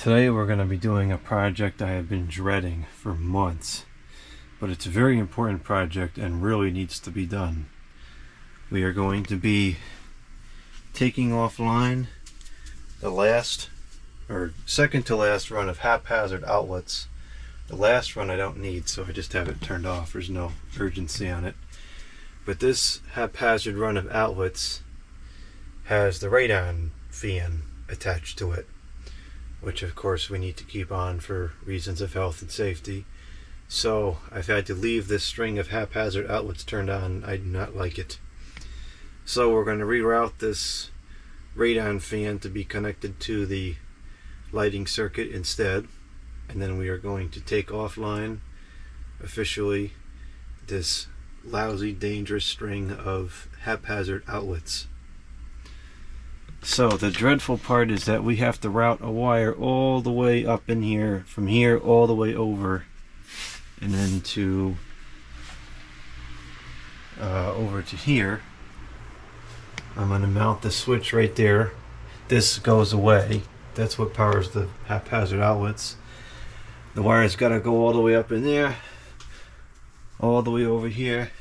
Today we're going to be doing a project I have been dreading for months, but it's a very important project and really needs to be done. We are going to be taking offline the last or second to last run of haphazard outlets. The last run I don't need, so I just have it turned off. There's no urgency on it. But this haphazard run of outlets has the radon fan attached to it, which of course we need to keep on for reasons of health and safety. So I've had to leave this string of haphazard outlets turned on. I do not like it. So we're going to reroute this radon fan to be connected to the lighting circuit instead, and then we are going to take offline officially this lousy, dangerous string of haphazard outlets. So the dreadful part is that we have to route a wire all the way up in here, from here all the way over, and then to over to here. I'm going to mount the switch right there. This goes away. That's what powers the haphazard outlets. The wire's got to go all the way up in there, all the way over here,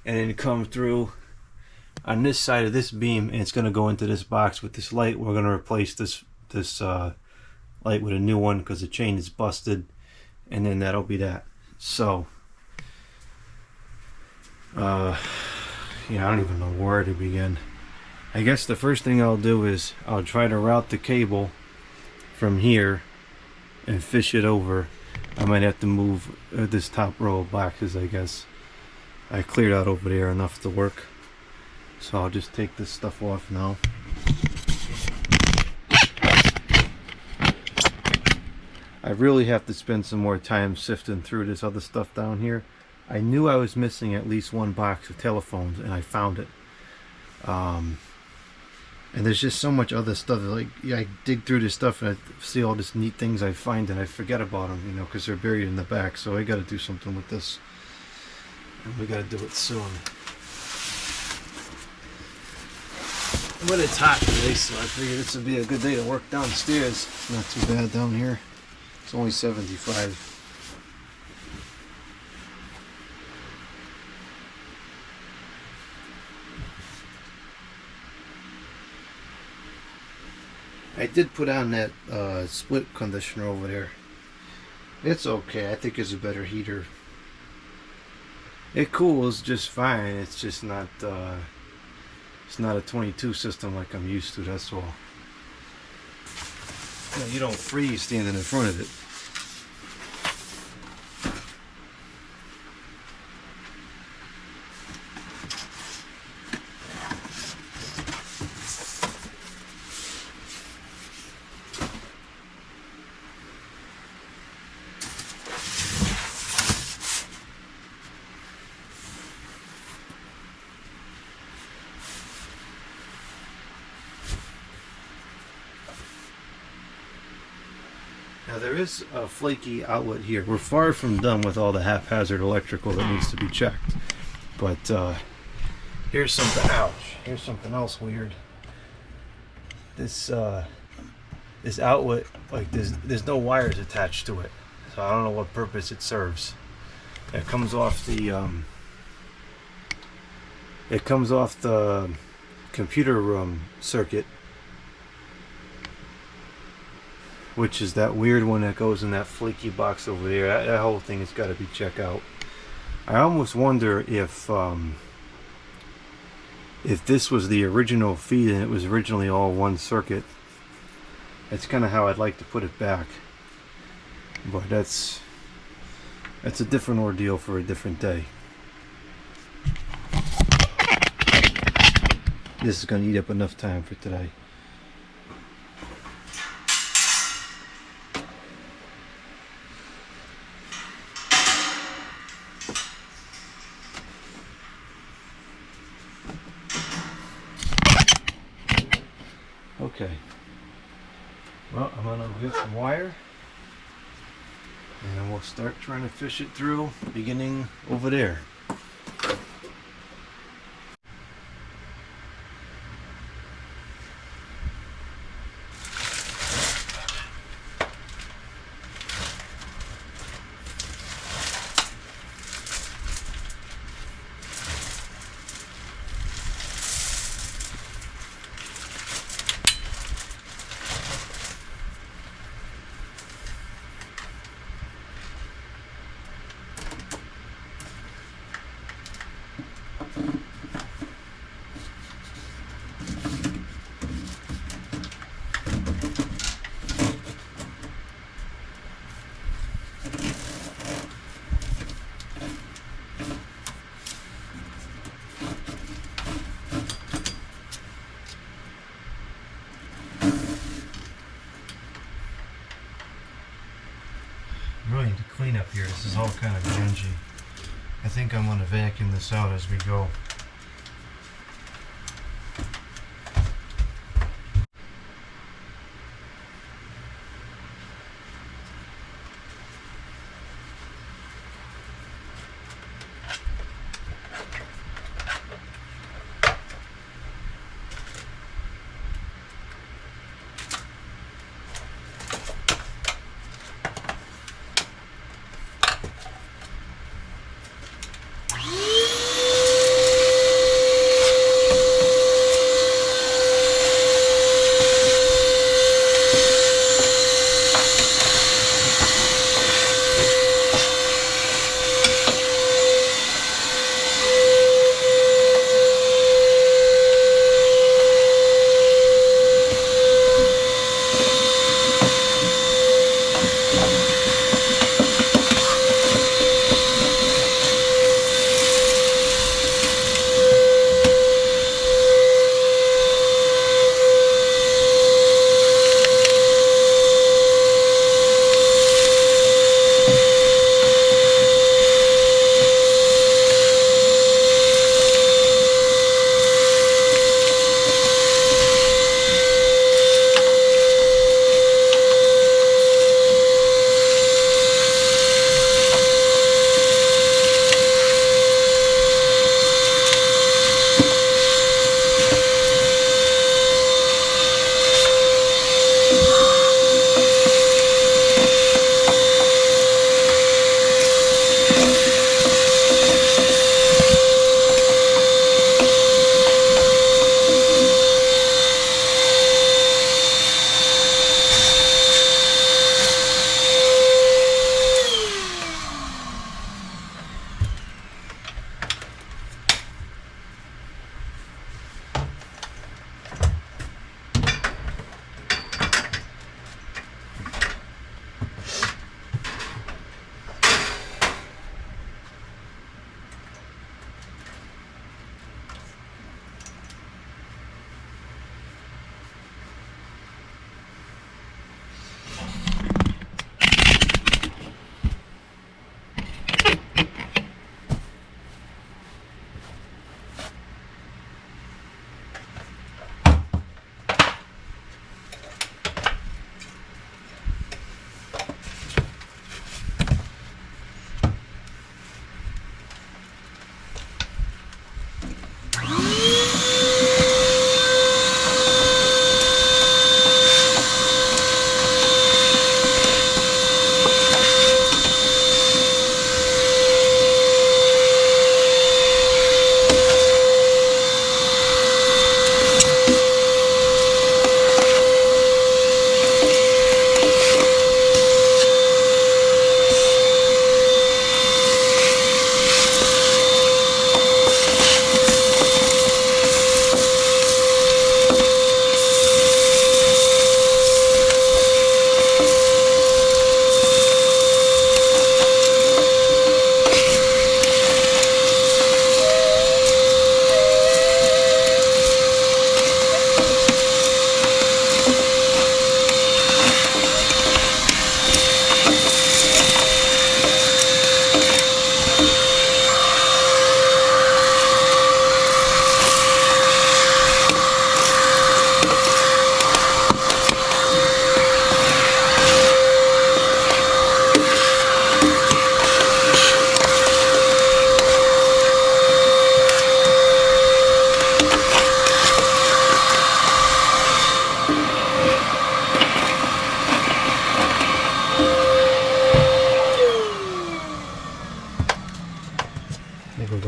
and then come through on this side of this beam, and it's going to go into this box with this light. We're going to replace this light with a new one because the chain is busted, and then that'll be that. So yeah, I don't even know where to begin. I guess the first thing I'll do is I'll try to route the cable from here and fish it over. I might have to move this top row of boxes. I guess I cleared out over there enough to work. So I'll just take this stuff off now. I really have to spend some more time sifting through this other stuff down here. I knew I was missing at least one box of telephones, and I found it. And there's just so much other stuff. Like, yeah, I dig through this stuff and I see all these neat things I find, and I forget about them, you know, because they're buried in the back. So I got to do something with this, and we got to do it soon. But it's hot today, so I figured this would be a good day to work downstairs. It's not too bad down here. It's only 75. I did put on that split conditioner over there. It's okay. I think it's a better heater. It cools just fine. It's just not it's not a 22 system like I'm used to, that's all. You don't freeze standing in front of it. Now there is a flaky outlet here. We're far from done with all the haphazard electrical that needs to be checked. But here's something, ouch, here's something else weird. This this outlet, like there's no wires attached to it. So I don't know what purpose it serves. It comes off the computer circuit, which is that weird one that goes in that flaky box over there. That whole thing has got to be checked out. I almost wonder if this was the original feed and it was originally all one circuit. That's kind of how I'd like to put it back. But that's a different ordeal for a different day. This is going to eat up enough time for today. Okay, well, I'm going to get some wire and we'll start trying to fish it through, beginning over there. really need to clean up here. This is all kind of grungy. I think I'm going to vacuum this out as we go.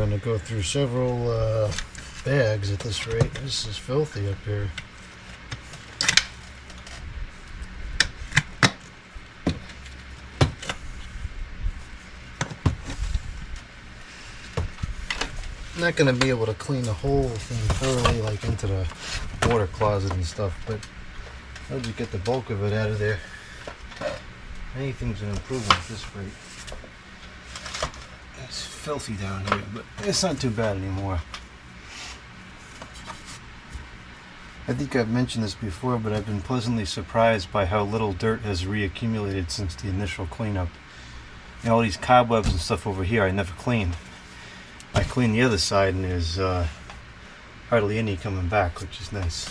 going to go through several bags at this rate. This is filthy up here. I'm not going to be able to clean the whole thing thoroughly, like into the water closet and stuff, but I'll just get the bulk of it out of there. Anything's an improvement at this rate. It's filthy down here, but it's not too bad anymore. I think I've mentioned this before, but I've been pleasantly surprised by how little dirt has reaccumulated since the initial cleanup. And all these cobwebs and stuff over here I never clean. I clean the other side and there's hardly any coming back, which is nice.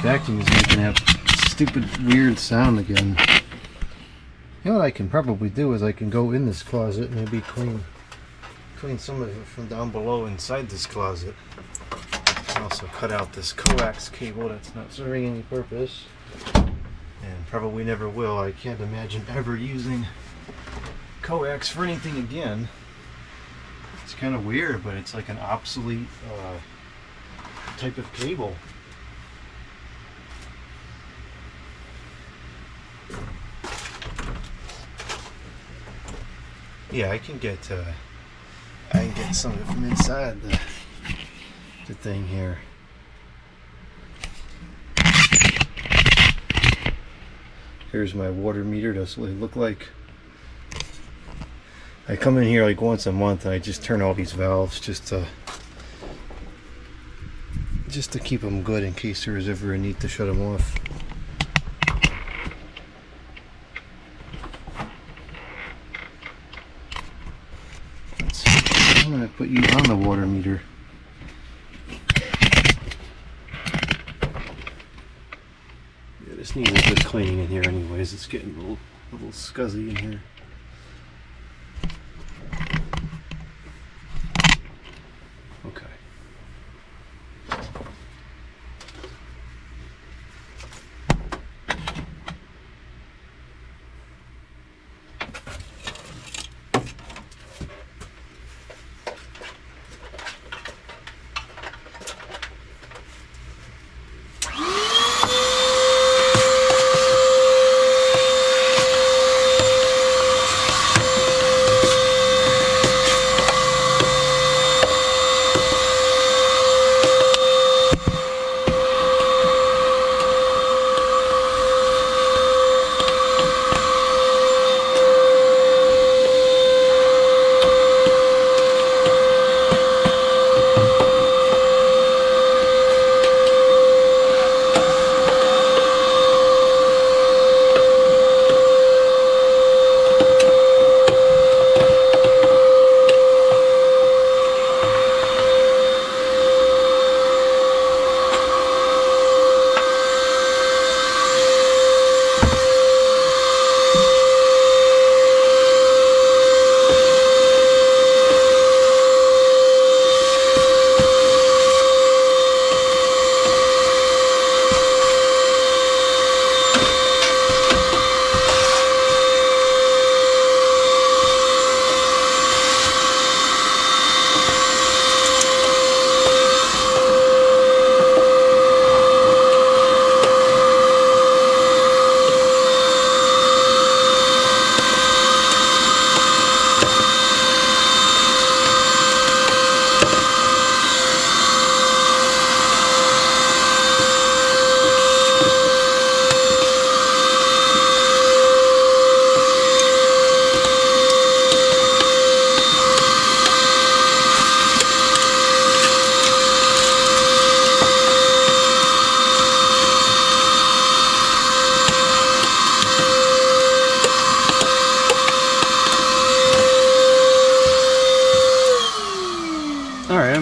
Vacuum is making that stupid weird sound again. You know what I can probably do is I can go in this closet and maybe clean some of it from down below inside this closet. And also cut out this coax cable that's not serving any purpose and probably never will. I can't imagine ever using coax for anything again. It's kind of weird, but it's like an obsolete type of cable. Yeah, I can get some of it from inside the thing here. Here's my water meter. That's what it look like. I come in here like once a month and I just turn all these valves just to keep them good in case there is ever a need to shut them off. I'm going to put you on the water meter. Yeah, this needs a good cleaning in here anyways. It's getting a little scuzzy in here. Okay.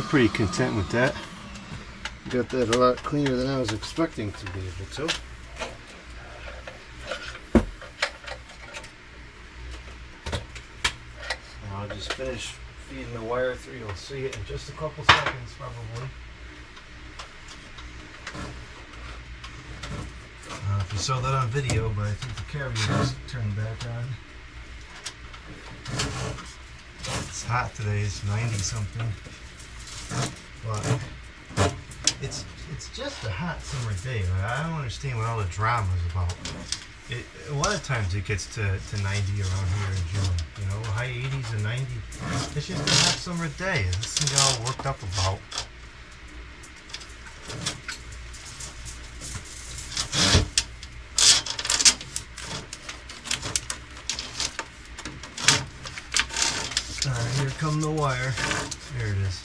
pretty content with that. Got that a lot cleaner than I was expecting to be able to. Now I'll just finish feeding the wire through. You'll see it in just a couple seconds probably. If you saw that on video, but I think the carrier just turned back on. It's hot today, it's 90 something. But it's just a hot summer day. I don't understand what all the drama is about. A lot of times it gets to 90 around here in June. You know, high 80s and 90. It's just a hot summer day. This thing got all worked up about. Here come the wire. There it is.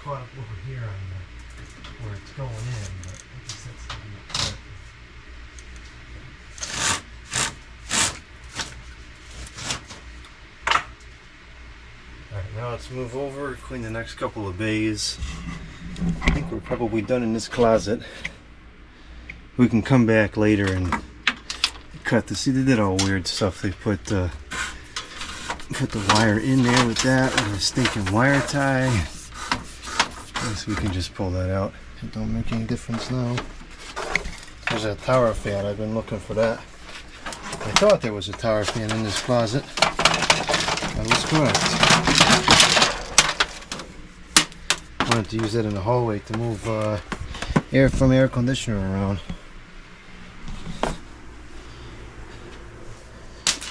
Caught up over here on where it's going in, but I guess that's the Alright, now let's move over, clean the next couple of bays. I think we're probably done in this closet. We can come back later and cut this. See, they did all weird stuff. They put the wire in there with that, with a stinking wire tie. I guess we can just pull that out. It don't make any difference now. There's that tower fan. I've been looking for that. I thought there was a tower fan in this closet. I was correct. I wanted to use that in the hallway to move air from air conditioner around.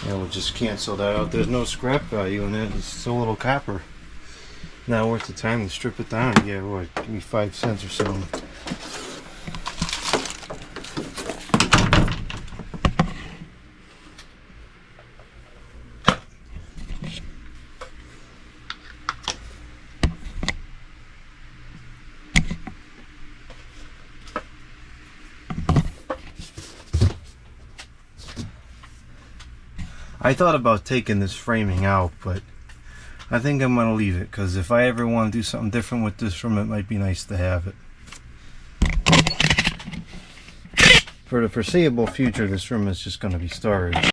Yeah, we'll just cancel that out. There's no scrap value in it. It's so little copper. Not worth the time to strip it down. Yeah, what? Give me 5 cents or something. I thought about taking this framing out, but I think I'm going to leave it, because if I ever want to do something different with this room, it might be nice to have it. For the foreseeable future, this room is just going to be storage.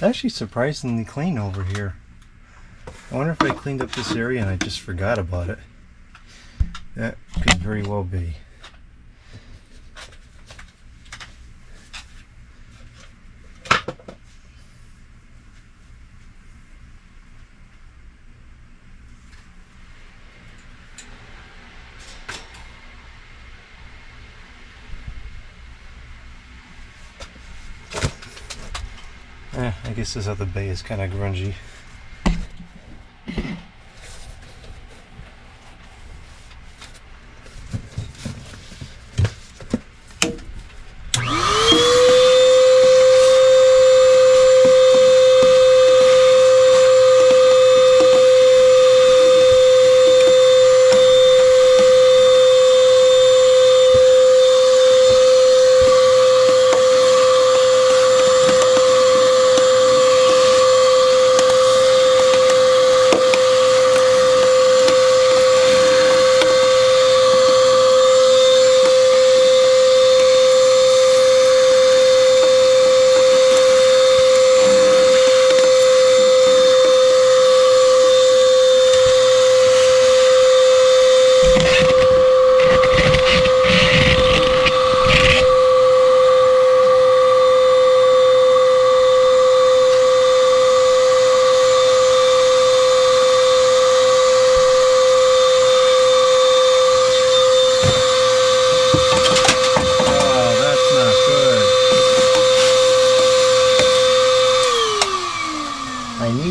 Actually surprisingly clean over here. I wonder if I cleaned up this area and I just forgot about it. That could very well be. I guess this other bay is kind of grungy.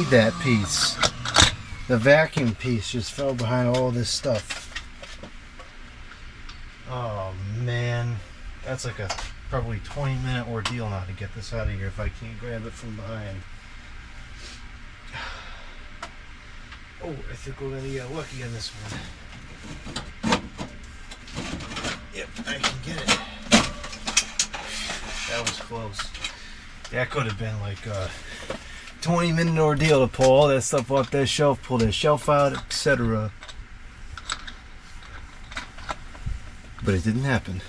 That piece, the vacuum piece, just fell behind all this stuff. Oh man, that's like a probably 20-minute ordeal now to get this out of here if I can't grab it from behind. Oh, I think we're gonna get lucky on this one. Yep, I can get it. That was close. That could have been like 20-minute ordeal to pull all that stuff off that shelf, pull that shelf out, etc. But it didn't happen.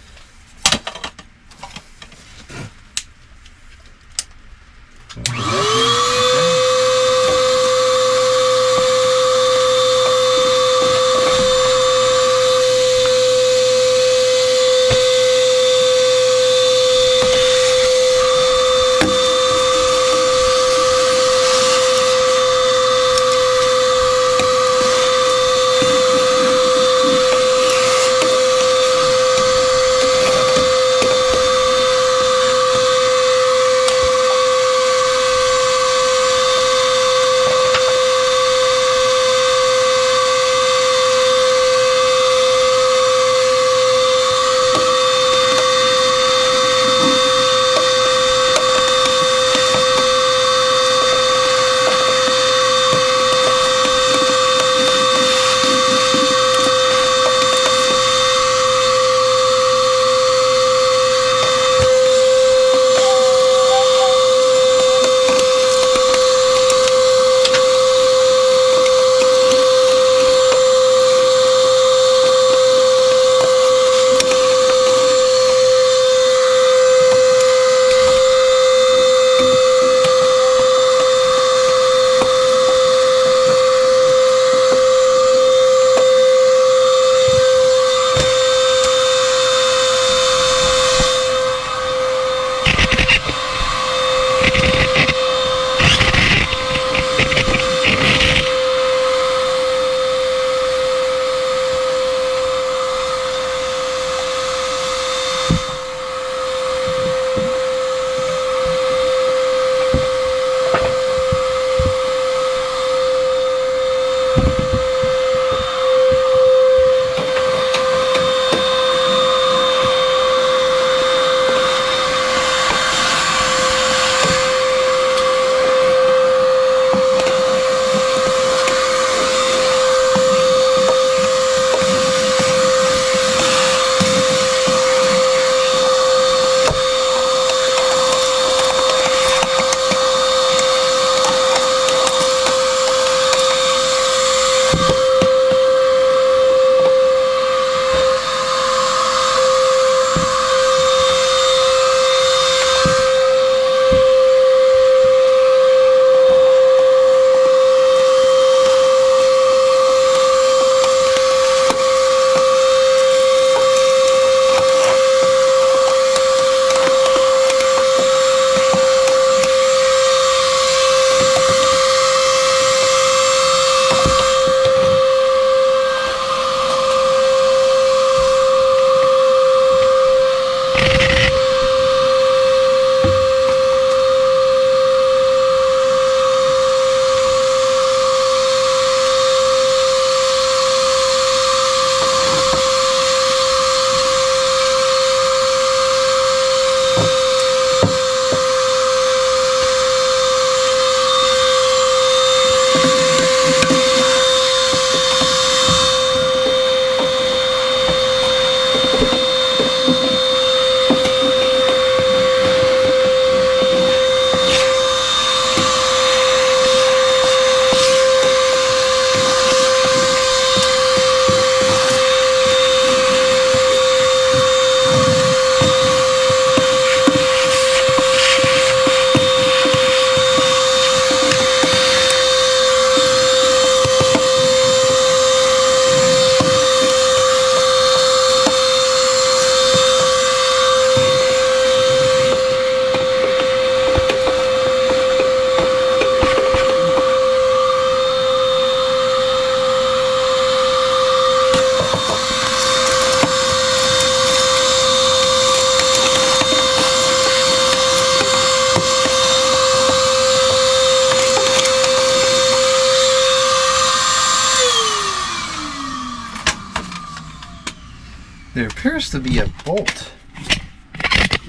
There appears to be a bolt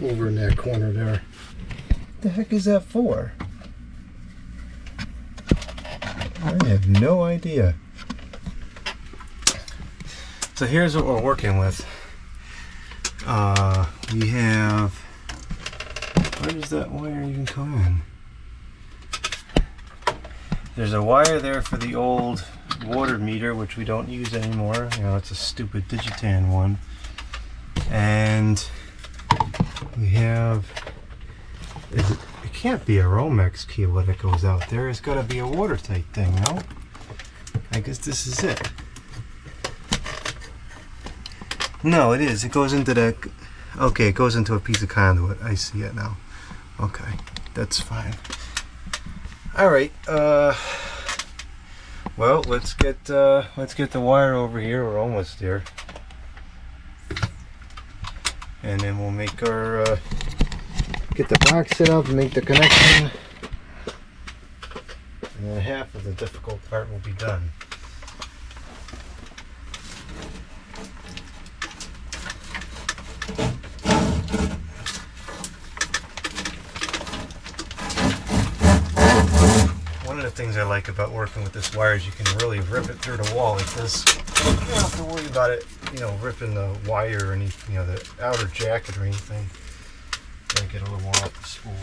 over in that corner there. What the heck is that for? I have no idea. So here's what we're working with. We have, where does that wire even come in? There's a wire there for the old water meter, which we don't use anymore. You know, it's a stupid Digitan one. And we have, it can't be a Romex cable that goes out there. It's got to be a watertight thing, no? I guess this is it. No, it is. It goes into that. Okay, it goes into a piece of conduit. I see it now. Okay, that's fine. All right. Well, let's get the wire over here. We're almost there, and then we'll make our get the box set up and make the connection, and then half of the difficult part will be done. One of the things I like about working with this wire is you can really rip it through the wall like this. You don't have to worry about it, you know, ripping the wire or any, you know, the outer jacket or anything. Gotta get a little more off the spool.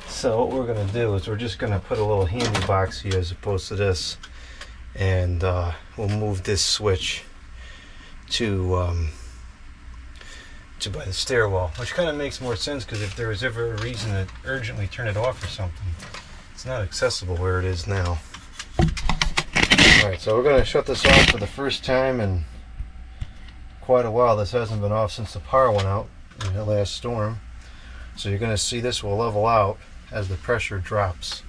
So what we're going to do is we're just going to put a little handy box here as opposed to this, and we'll move this switch to by the stairwell, which kind of makes more sense because if there was ever a reason to urgently turn it off or something, it's not accessible where it is now. Alright, so we're going to shut this off for the first time in quite a while. This hasn't been off since the power went out in the last storm. So you're going to see this will level out as the pressure drops.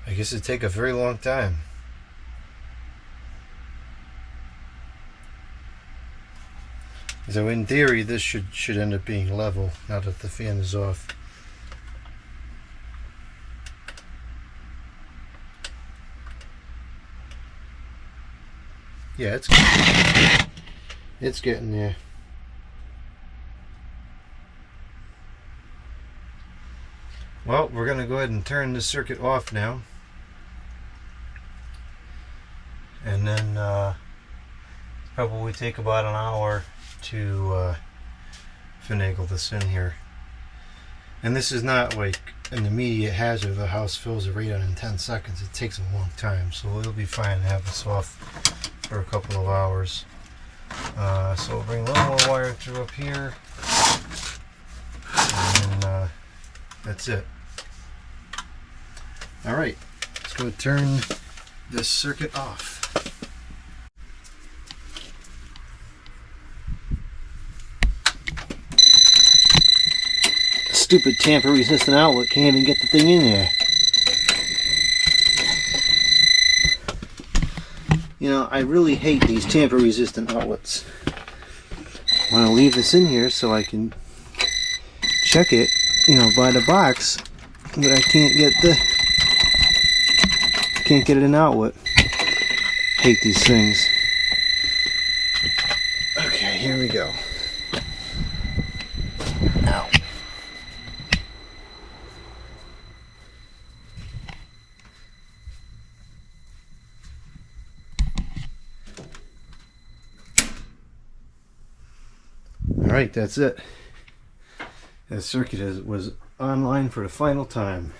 I guess it'd take a very long time. So in theory this should end up being level now that the fan is off. Yeah, it's getting there. Well, we're going to go ahead and turn this circuit off now. And then probably take about an hour to finagle this in here. And this is not like an immediate hazard. The house fills the radon in 10 seconds. It takes a long time, so it'll be fine to have this off for a couple of hours. So we'll bring a little more wire through up here, and then that's it. Alright, let's go turn this circuit off. Stupid tamper resistant outlet can't even get the thing in there. You know, I really hate these tamper resistant outlets. I want to leave this in here so I can check it, you know, by the box, but I can't get it in outlet. Hate these things. Okay, here we go. Ow. Alright, that's it. That circuit was online for the final time.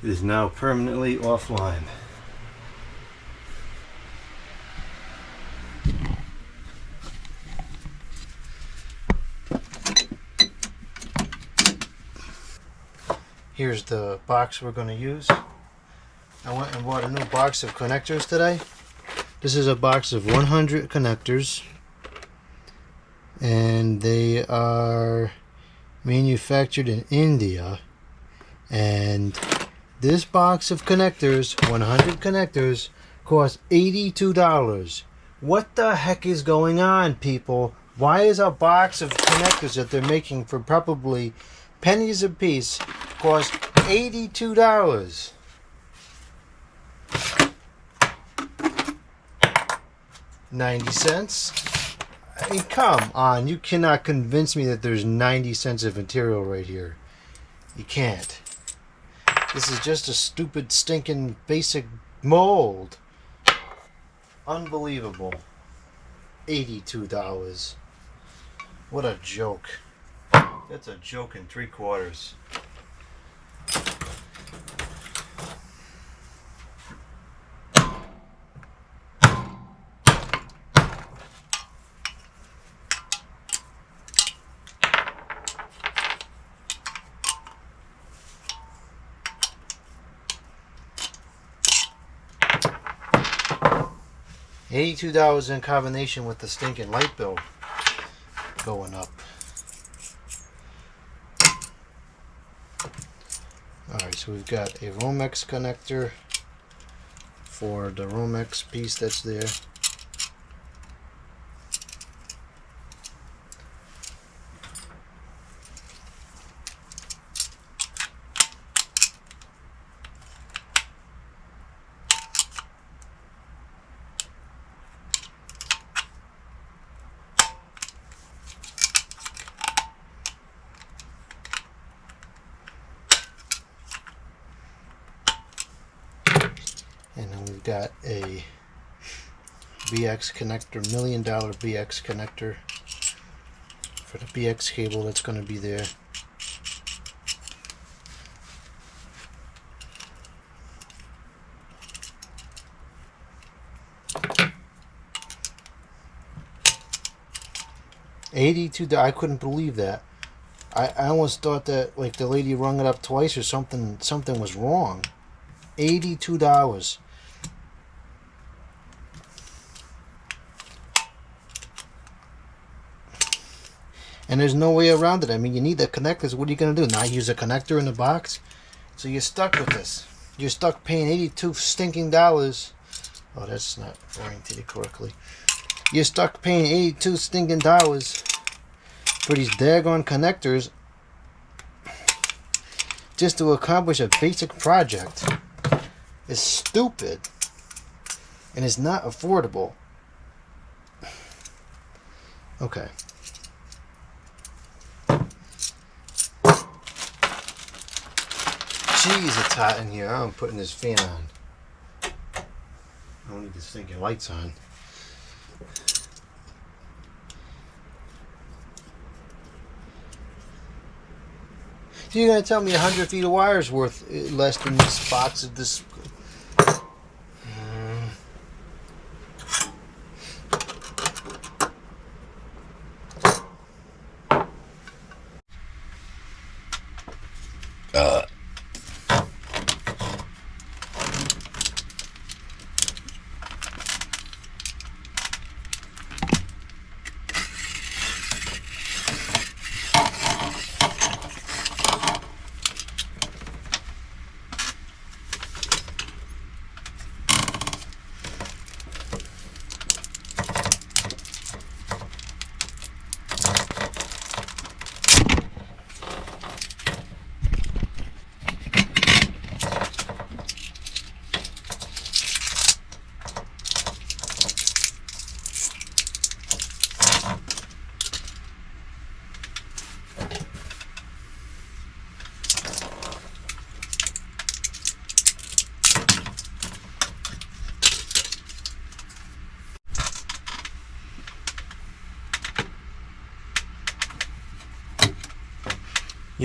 It is now permanently offline. Here's the box we're going to use. I went and bought a new box of connectors today. This is a box of 100 connectors, and they are manufactured in India. And this box of connectors, 100 connectors, cost $82. What the heck is going on, people? Why is a box of connectors that they're making for probably pennies a piece cost $82? $0.90? I mean, come on. You cannot convince me that there's 90 cents of material right here. You can't. This is just a stupid, stinking, basic mold. Unbelievable. $82. What a joke. That's a joke and 3/4. $82 in combination with the stinking light bill going up. Alright, so we've got a Romex connector for the Romex piece that's there. And then we've got a BX connector, $1 million BX connector for the BX cable that's going to be there. $82. I couldn't believe that. I almost thought that like the lady rung it up twice or something was wrong. $82. And there's no way around it. I mean, you need the connectors. What are you going to do? Not use a connector in the box? So you're stuck with this. You're stuck paying $82 stinking dollars. Oh, that's not oriented correctly. You're stuck paying $82 stinking dollars for these daggone connectors just to accomplish a basic project. It's stupid. And it's not affordable. Okay. Jeez, it's hot in here. I'm putting this fan on. I don't need the stinking lights on. So you're going to tell me 100 feet of wire is worth less than this box of this...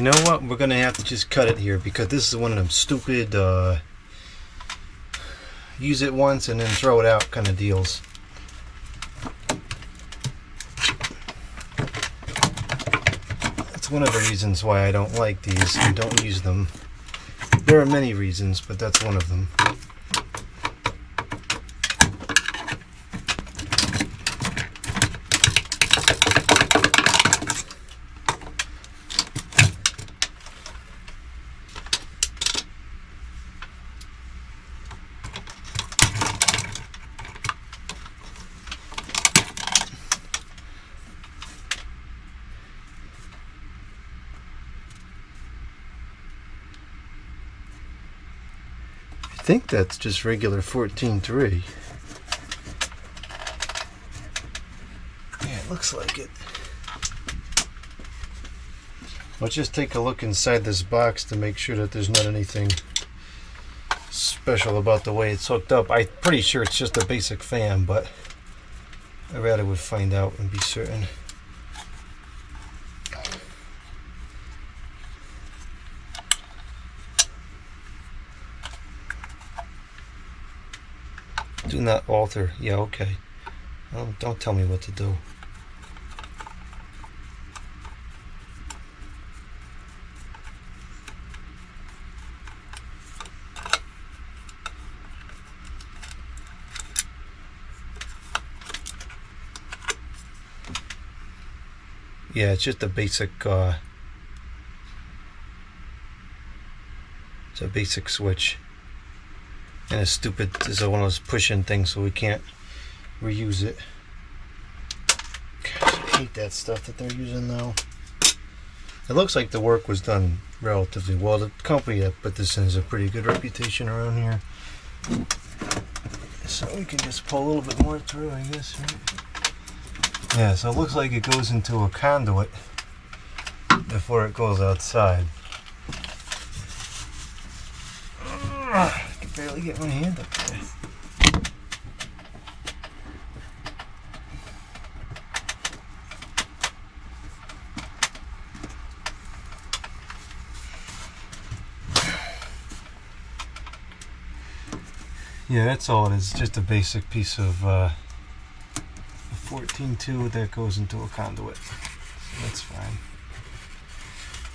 You know what? We're gonna have to just cut it here because this is one of them stupid use it once and then throw it out kind of deals. That's one of the reasons why I don't like these and don't use them. There are many reasons, but that's one of them. I think that's just regular 14.3. Yeah, it looks like it. Let's just take a look inside this box to make sure that there's not anything special about the way it's hooked up. I'm pretty sure it's just a basic fan, but I rather would find out and be certain. Do not alter. Yeah, okay. Well, don't tell me what to do. Yeah, it's just a basic it's a basic switch. And it's stupid. This is one of those pushing things, so we can't reuse it. Gosh, I hate that stuff that they're using now. It looks like the work was done relatively well. The company that put this in has a pretty good reputation around here. So we can just pull a little bit more through, I guess, right? Yeah, so it looks like it goes into a conduit before it goes outside. I can barely get my hand up there. Yeah, that's all it is. Just a basic piece of 14.2 that goes into a conduit. So that's fine.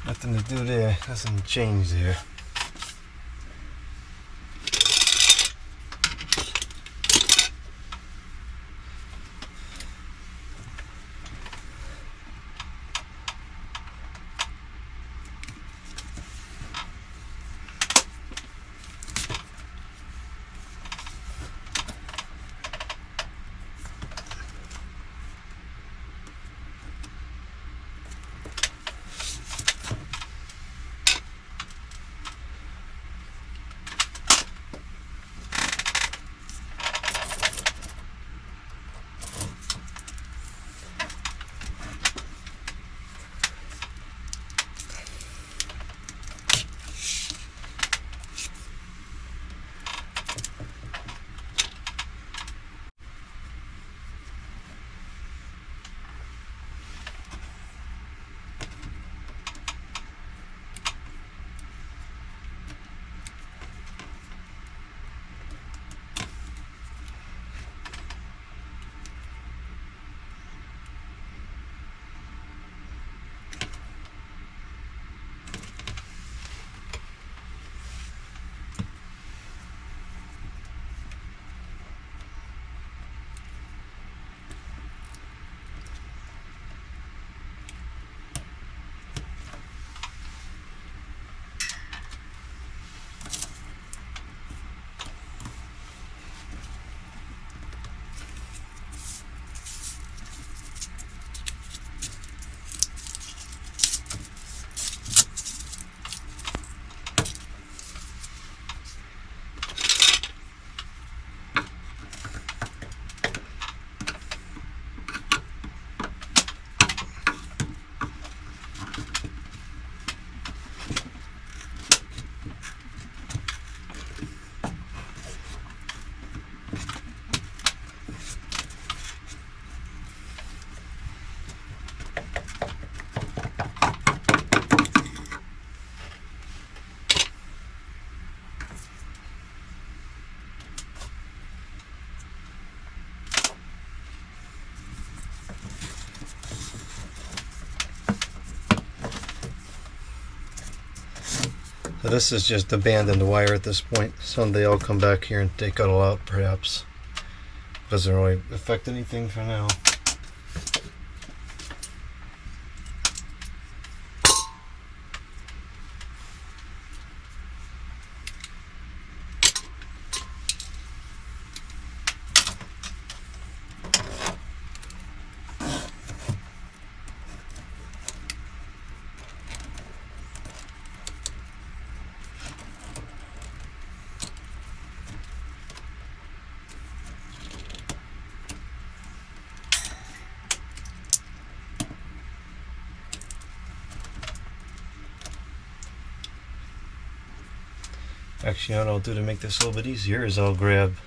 Nothing to do there. Nothing to change there. So this is just abandoned wire at this point. Someday I'll come back here and take it all out, perhaps. Doesn't really affect anything for now. Actually, what I'll do to make this a little bit easier is I'll grab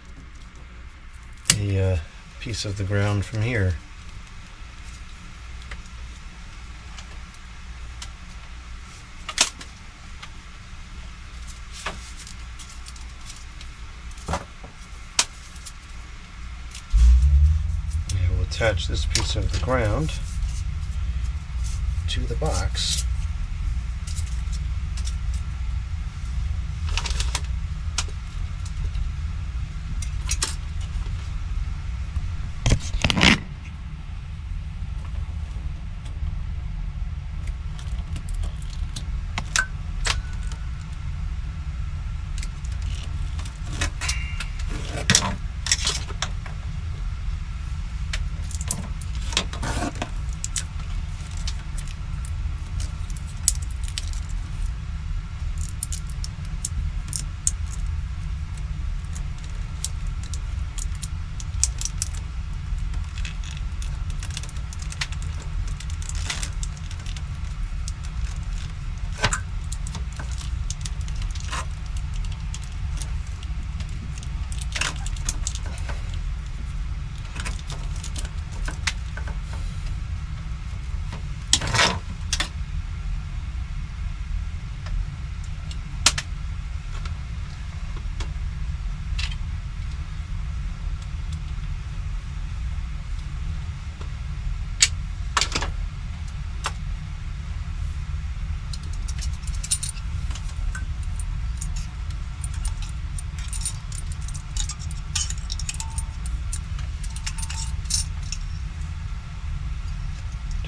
a piece of the ground from here. And we'll attach this piece of the ground to the box.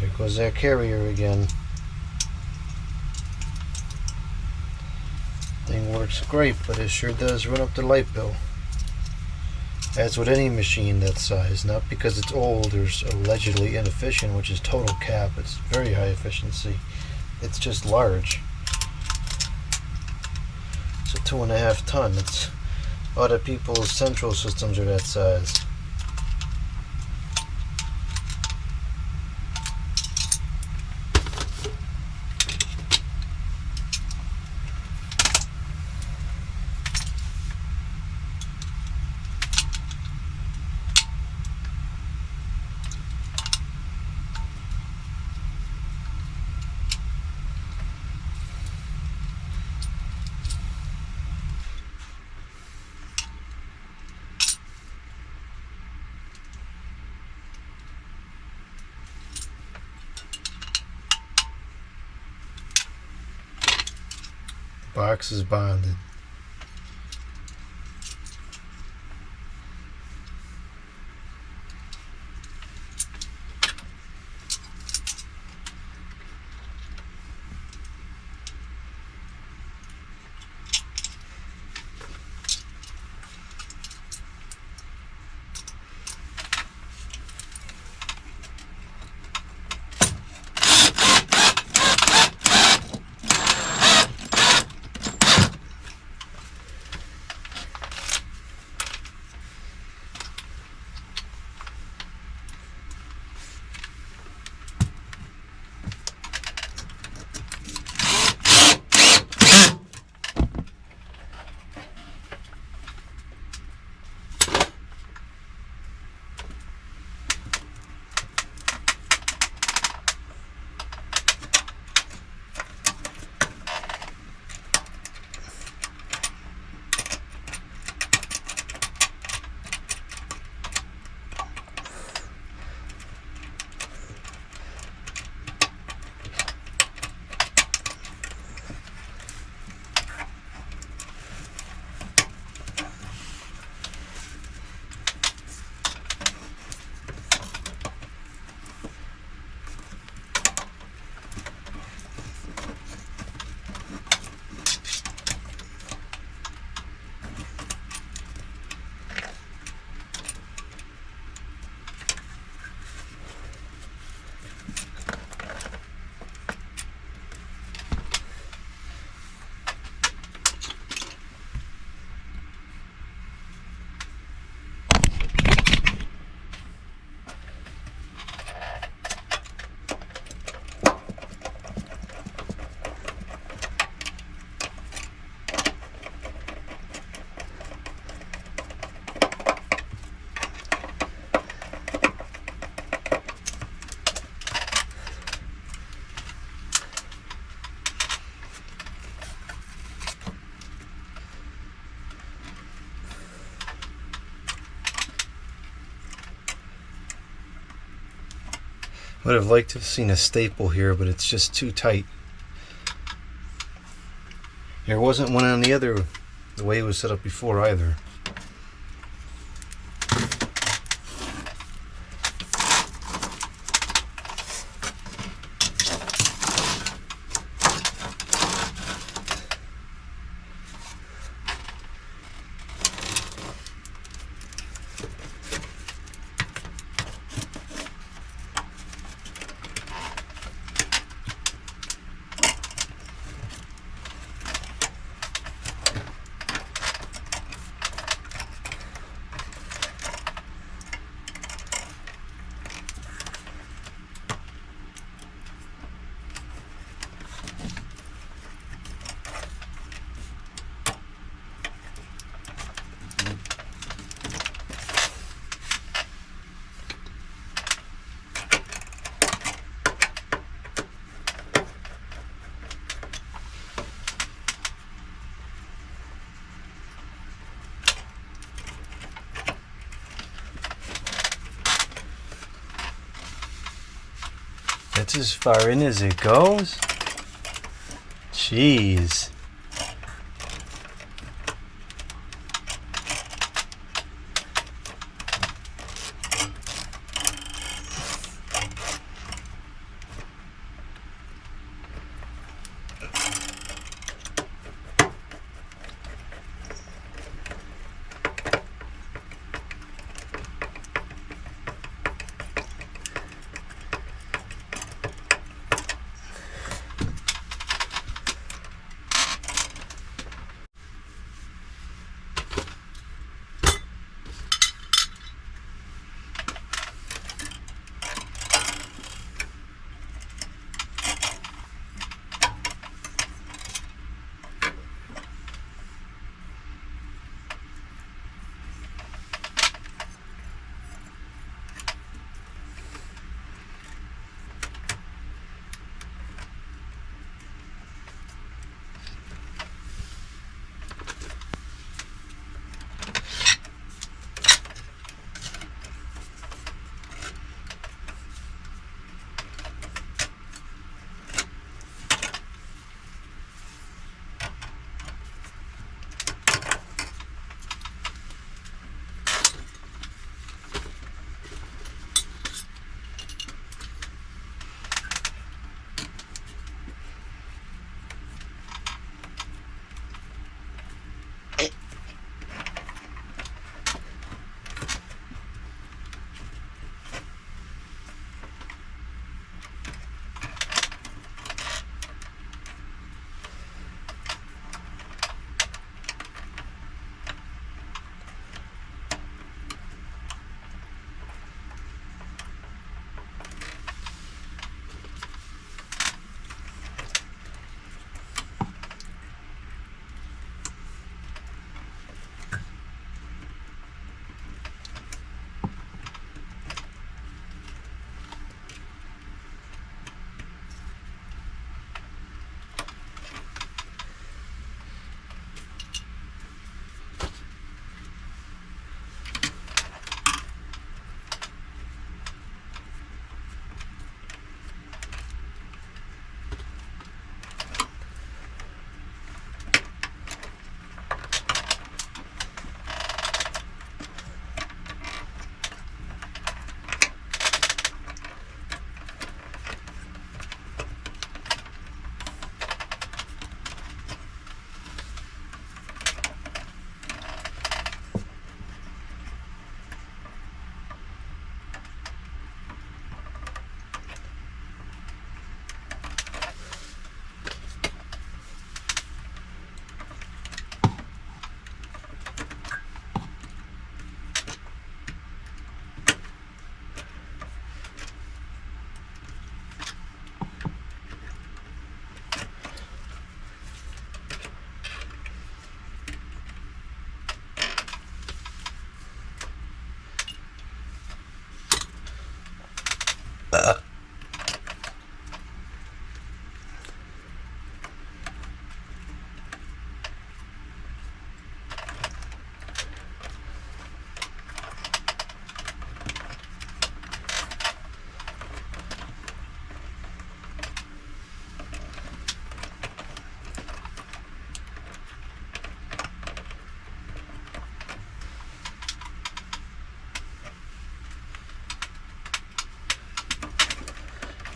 There goes that carrier again. Thing works great, but it sure does run up the light bill. As with any machine that size, not because it's old or allegedly inefficient, which is total cap. It's very high efficiency. It's just large. It's a 2.5 ton. It's a lot of people's central systems are that size. Box is bonded. Would have liked to have seen a staple here, but it's just too tight. There wasn't one on the way it was set up before either. That's as far in as it goes? Jeez.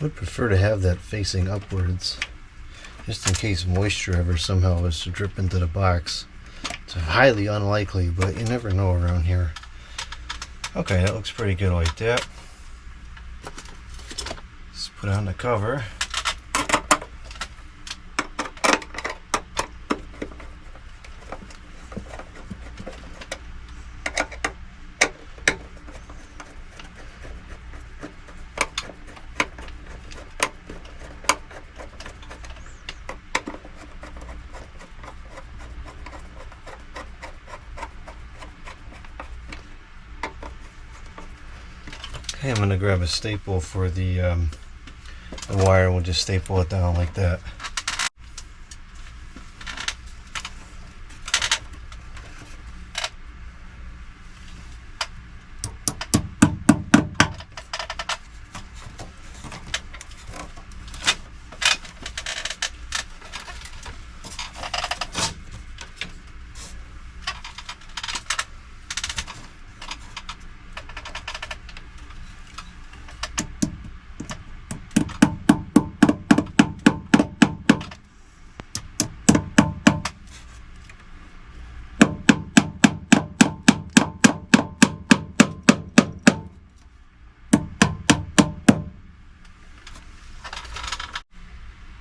would prefer to have that facing upwards, just in case moisture ever somehow was to drip into the box. It's highly unlikely, but you never know around here. Okay, that looks pretty good like that. Let's put on the cover. Okay, I'm going to grab a staple for the wire. We'll just staple it down like that.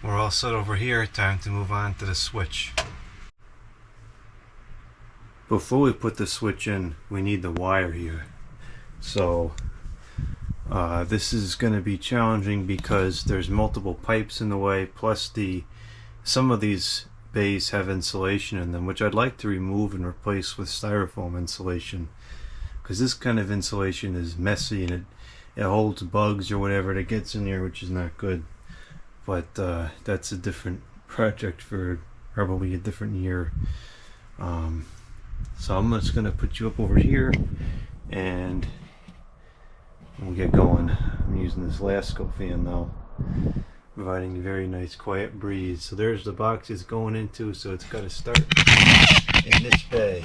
We're all set over here. Time to move on to the switch. Before we put the switch in, we need the wire here. So this is going to be challenging because there's multiple pipes in the way, plus some of these bays have insulation in them, which I'd like to remove and replace with styrofoam insulation, because this kind of insulation is messy and it holds bugs or whatever that gets in there, which is not good. But that's a different project for probably a different year. So I'm just going to put you up over here and we'll get going. I'm using this Lasco fan now, providing a very nice quiet breeze. So there's the box it's going into, so it's got to start in this bay.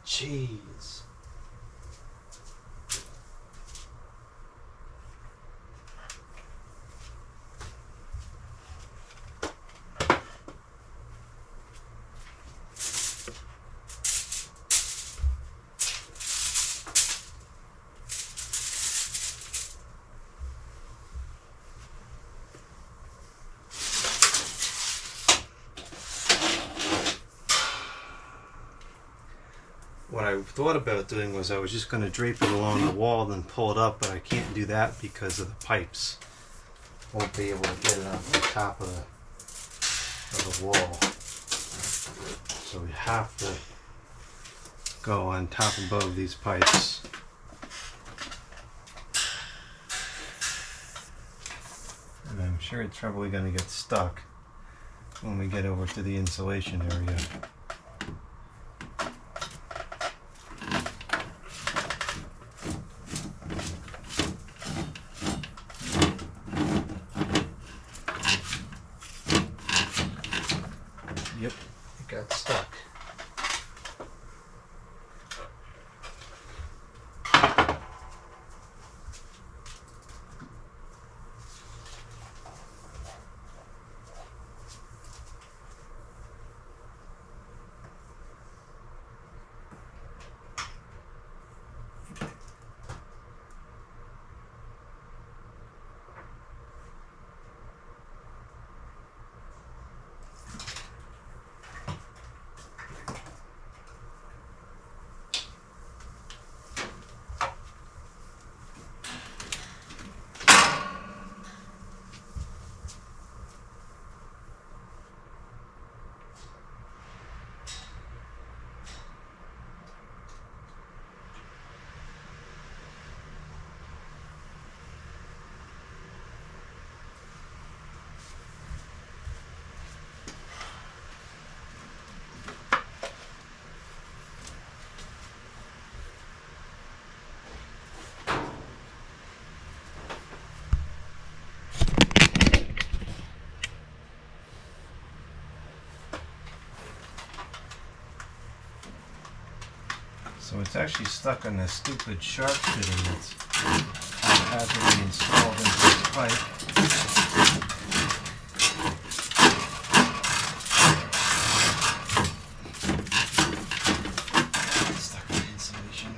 Jeez. What I thought about doing was I was just going to drape it along the wall and pull it up, but I can't do that because of the pipes. Won't be able to get it on the top of the wall. So we have to go on top above these pipes. And I'm sure it's probably going to get stuck when we get over to the insulation area. Yep, it got stuck. it's actually stuck on this stupid shark fitting that's had to be installed into this pipe. Stuck in insulation.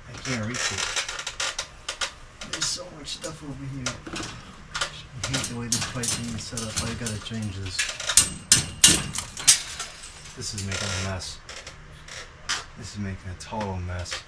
I can't reach it. There's so much stuff over here. I hate the way this pipe is set up. I gotta change this. This is making a mess. This is making a total mess.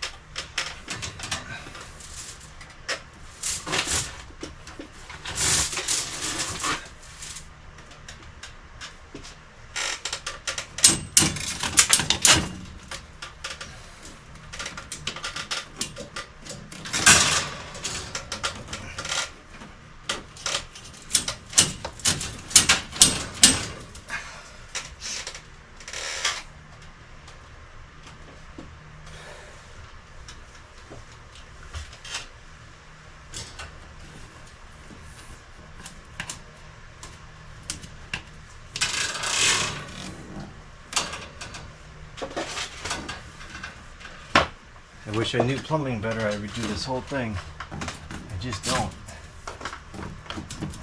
I wish I knew plumbing better. I would do this whole thing. I just don't.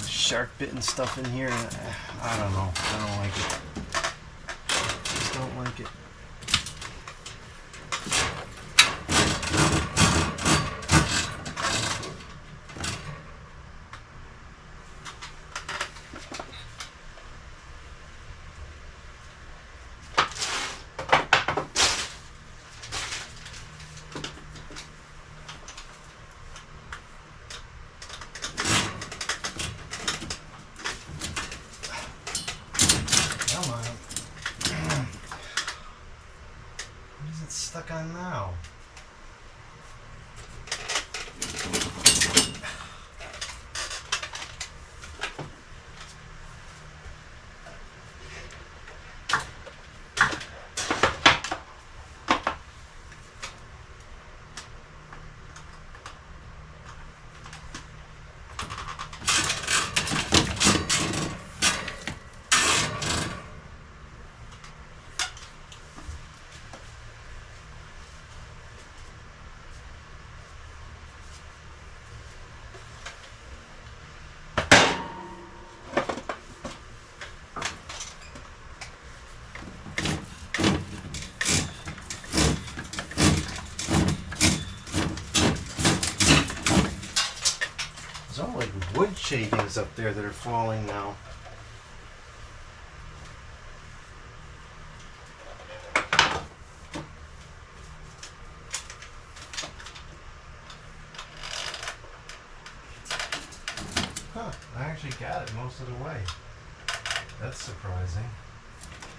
Shark bitten stuff in here. I don't know. I don't like it. Just don't like it. Stuck on now. There's all like wood shavings up there that are falling now. Huh, I actually got it most of the way. That's surprising.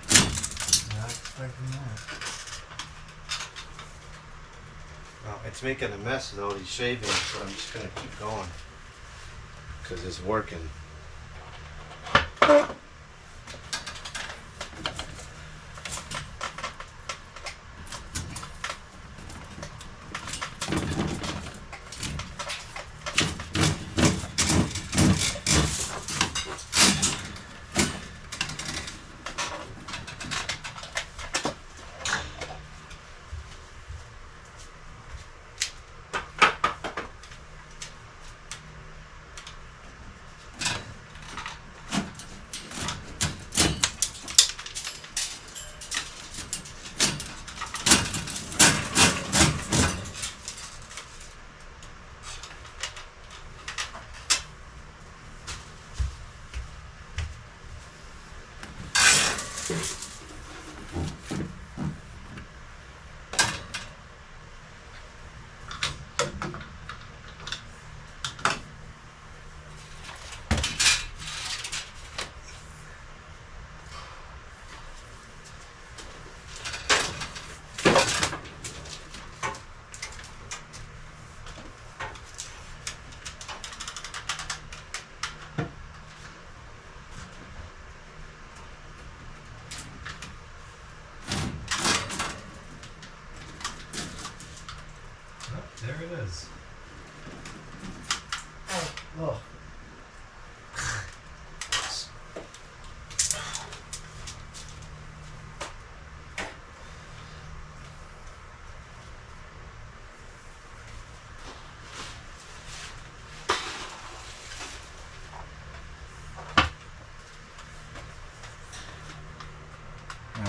Not expecting that. Well, it's making a mess with all these shavings, but I'm just going to keep going because it's working.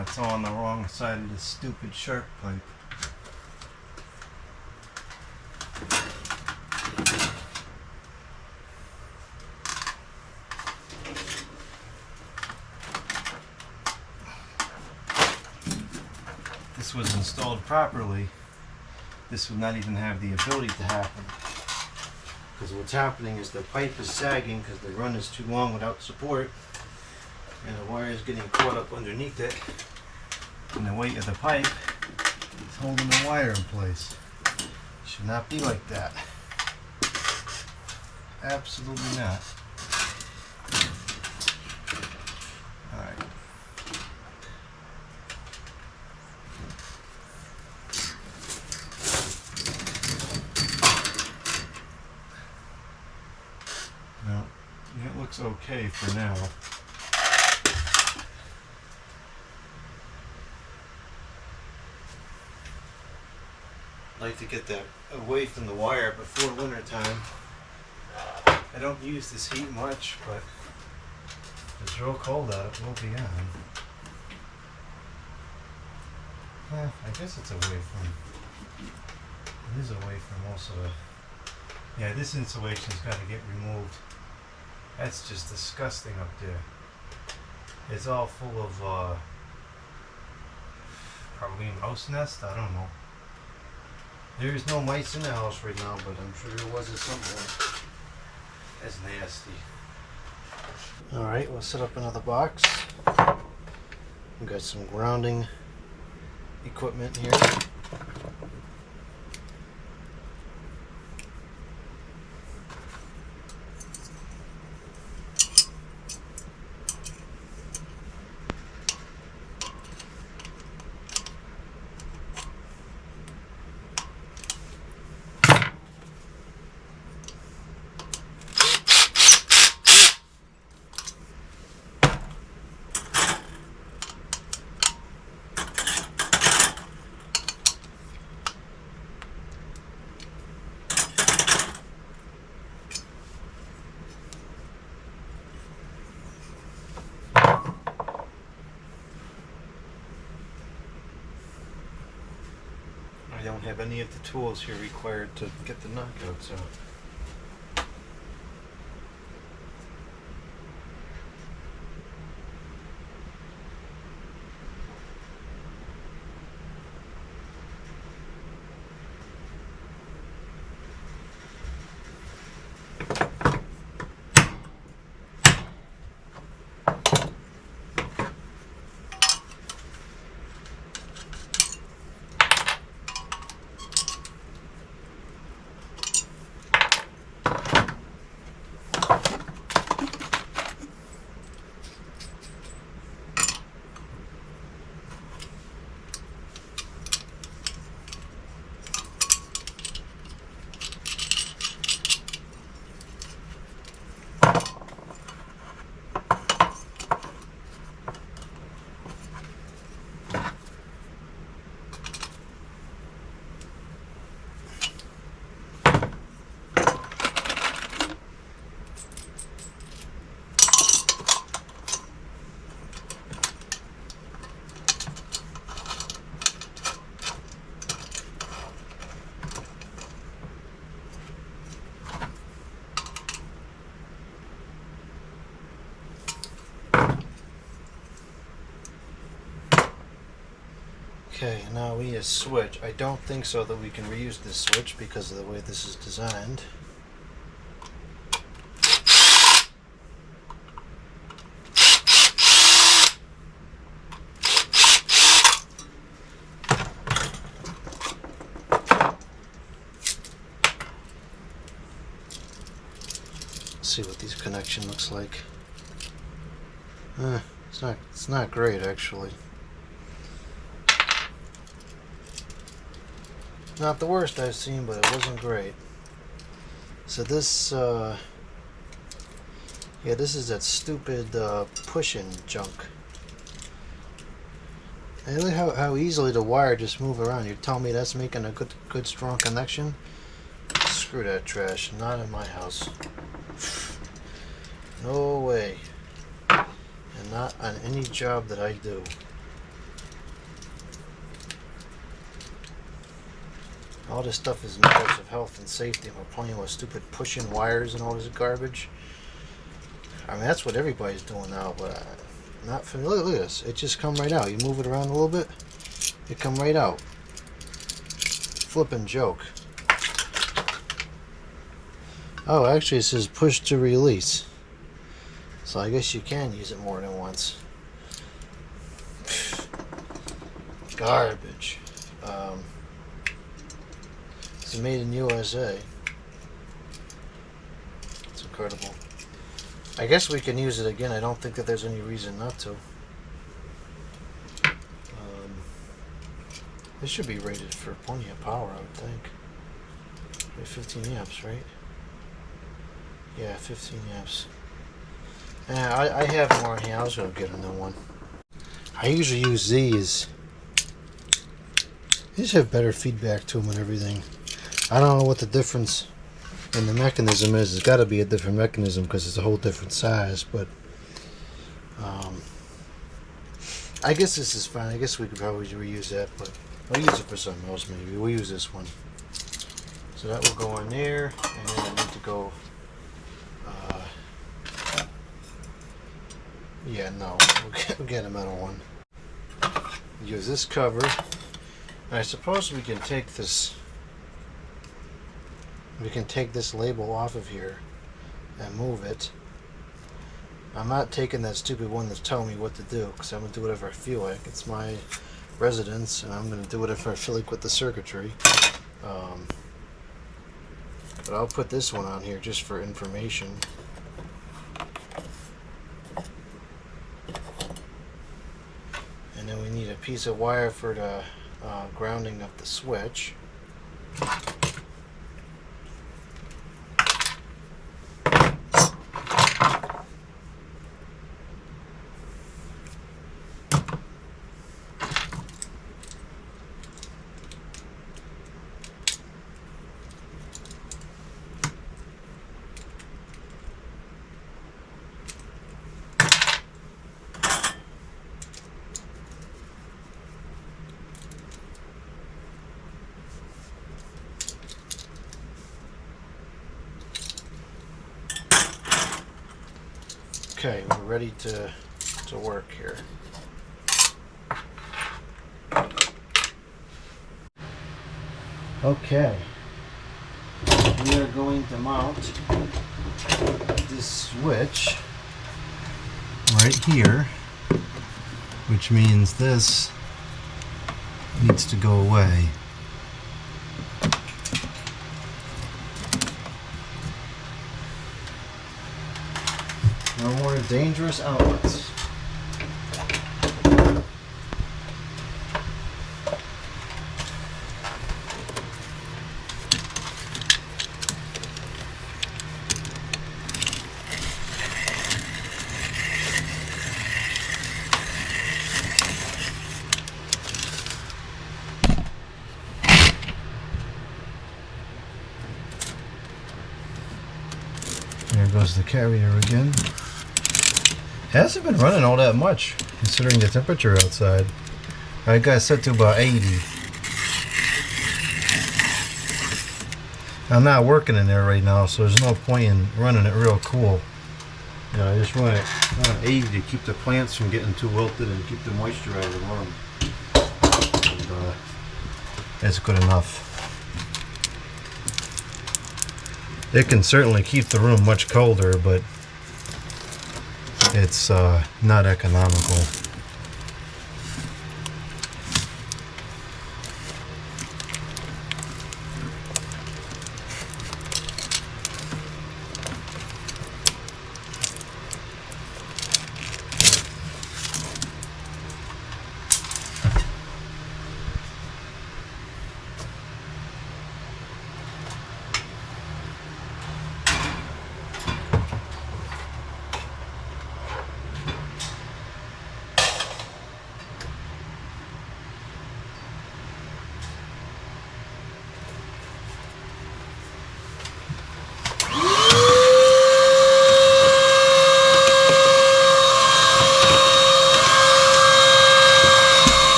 it's on the wrong side of this stupid shark pipe. If this was installed properly, this would not even have the ability to happen. Because what's happening is the pipe is sagging because the run is too long without support, and the wire is getting caught up underneath it, and the weight of the pipe is holding the wire in place. It should not be like that. Absolutely not. Alright. Now, it looks okay for now. I'd like to get that away from the wire before winter time. I don't use this heat much, but if it's real cold out, it will be on. I guess it's away from, it is away from most of the, yeah, this insulation's got to get removed. That's just disgusting up there. It's all full of, probably mouse nest, I don't know. There's no mice in the house right now, but I'm sure there was at some point. That's nasty. Alright, we'll set up another box. We've got some grounding equipment here. I don't have any of the tools here required to get the knockouts out. Okay, now we need a switch. I don't think so that we can reuse this switch because of the way this is designed. Let's see what this connection looks like. It's not great actually. Not the worst I've seen, but it wasn't great. So this, yeah, this is that stupid push-in junk. And look how easily the wire just move around. You're telling me that's making a good strong connection? Screw that trash. Not in my house. No way. And not on any job that I do. All this stuff is matters of health and safety. We're playing with stupid pushing wires and all this garbage. I mean, that's what everybody's doing now, but I'm not familiar. Look at this. It just come right out. You move it around a little bit, it come right out. Flippin' joke. Oh, actually it says push to release. So I guess you can use it more than once. Garbage. It's made in USA. It's incredible. I guess we can use it again. I don't think that there's any reason not to. This should be rated for plenty of power, I would think. 15 amps, right? Yeah, 15 amps. I have more here. I was going to get a new one. I usually use these. These have better feedback to them and everything. I don't know what the difference in the mechanism is. It's got to be a different mechanism because it's a whole different size, but I guess this is fine. I guess we could probably reuse that, but I'll use it for something else maybe. We'll use this one. So that will go in there, and then I need to go, yeah, no, we'll get a metal one. Use this cover, and I suppose we can take this, label off of here and move it. I'm not taking that stupid one that's telling me what to do, because I'm going to do whatever I feel like. It's my residence, and I'm going to do whatever I feel like with the circuitry. But I'll put this one on here just for information. And then we need a piece of wire for the grounding of the switch. Okay, we're ready to work here. Okay, we are going to mount this switch right here, which means this needs to go away. No more dangerous outlets. There goes the carrier again. Hasn't been running all that much considering the temperature outside. I got it set to about 80. I'm not working in there right now, so there's no point in running it real cool. You know, I just run it on 80 to keep the plants from getting too wilted and keep the moisture out of the room. And, that's good enough. It can certainly keep the room much colder, but it's not economical.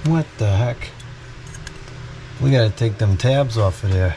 What the heck? We gotta take them tabs off of there.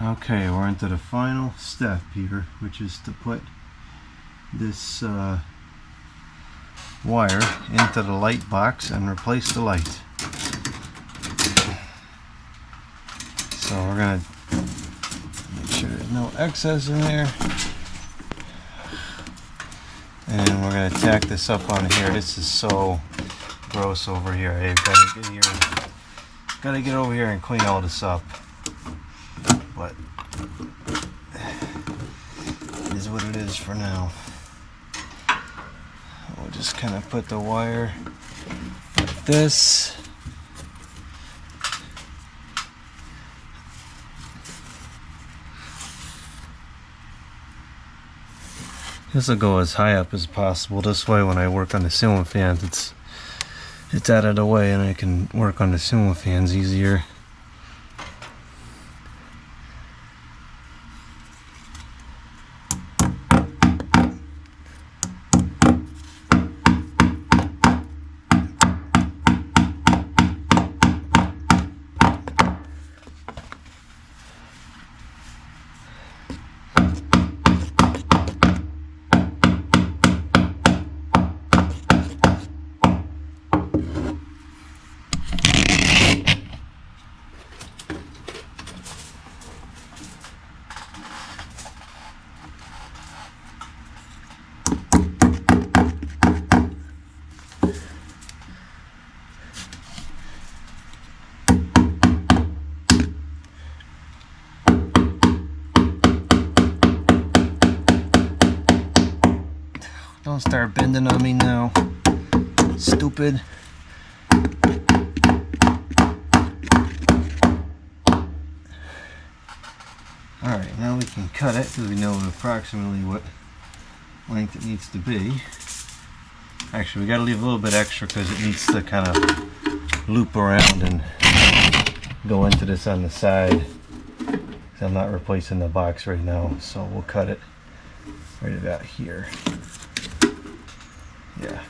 Okay, we're into the final step here, which is to put this wire into the light box and replace the light. So we're going to make sure there's no excess in there. And we're going to tack this up on here. This is so gross over here. I've got to get over here and clean all this up. But it is what it is for now. We'll just kind of put the wire like this. This will go as high up as possible. This way when I work on the ceiling fans, it's out of the way and I can work on the ceiling fans easier. Don't start bending on me now, stupid. Alright, now we can cut it because we know approximately what length it needs to be. Actually, we got to leave a little bit extra because it needs to kind of loop around and go into this on the side. I'm not replacing the box right now, so we'll cut it right about here. Yeah.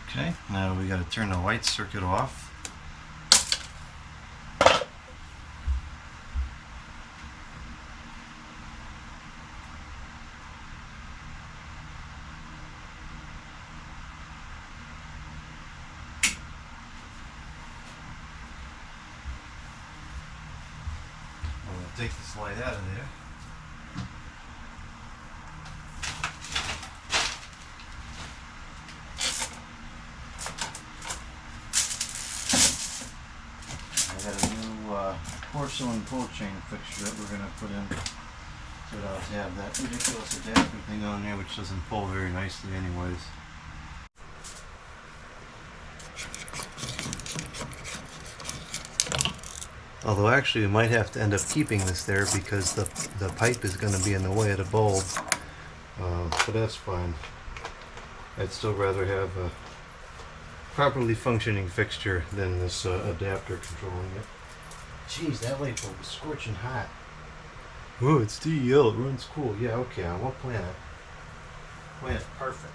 Okay, now we got to turn the white circuit off. I'm going to take this light out of there. Porcelain pull chain fixture that we're going to put in, so that I'll have that ridiculous adapter thing on there, which doesn't pull very nicely anyways. Although actually we might have to end up keeping this there because the pipe is going to be in the way of the bulb, but that's fine. I'd still rather have a properly functioning fixture than this adapter controlling it. Jeez, that light bulb is scorching hot. Oh, it's DEL, it runs cool. Yeah, okay, on what planet? Planet perfect.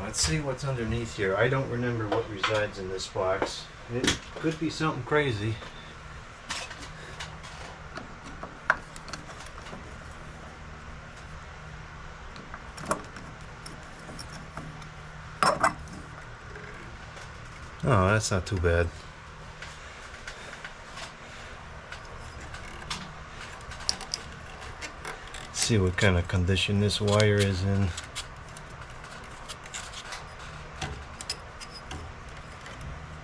Let's see what's underneath here. I don't remember what resides in this box. It could be something crazy. Oh, that's not too bad. Let's see what kind of condition this wire is in.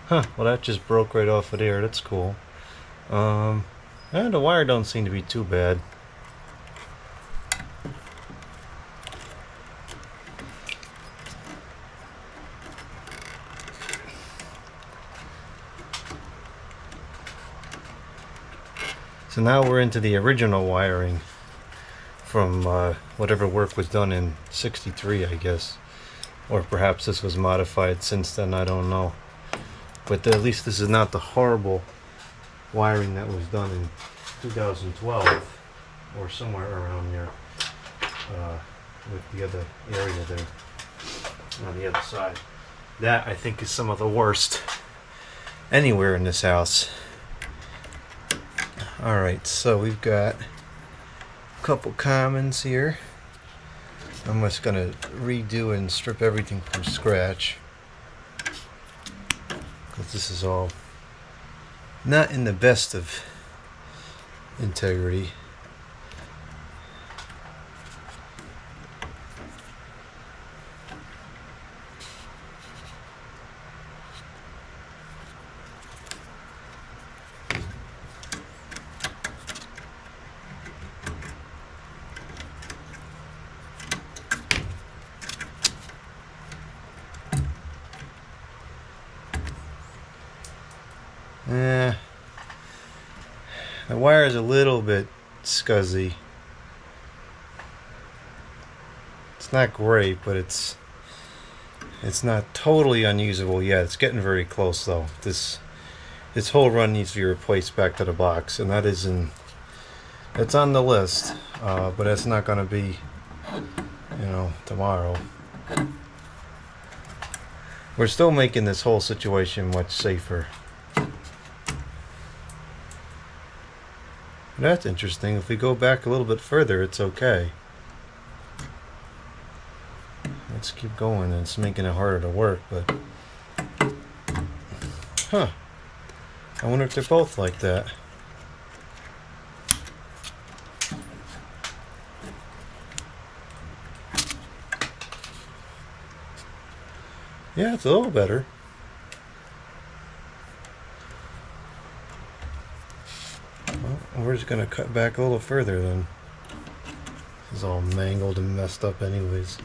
Huh, well that just broke right off of there. That's cool. And the wire don't seem to be too bad. So now we're into the original wiring from whatever work was done in '63, I guess. Or perhaps this was modified since then, I don't know. But at least this is not the horrible wiring that was done in 2012 or somewhere around there with the other area there on the other side. That I think is some of the worst anywhere in this house. Alright, so we've got a couple commons here. I'm just going to redo and strip everything from scratch, because this is all not in the best of integrity. The wire is a little bit scuzzy. It's not great, but it's not totally unusable yet. It's getting very close though. This whole run needs to be replaced back to the box, and that is it's on the list, but it's not going to be, tomorrow. We're still making this whole situation much safer. That's interesting. If we go back a little bit further, it's okay. Let's keep going. It's making it harder to work, but huh. I wonder if they're both like that. Yeah, it's a little better. Well, we're just gonna cut back a little further then. This is all mangled and messed up anyways.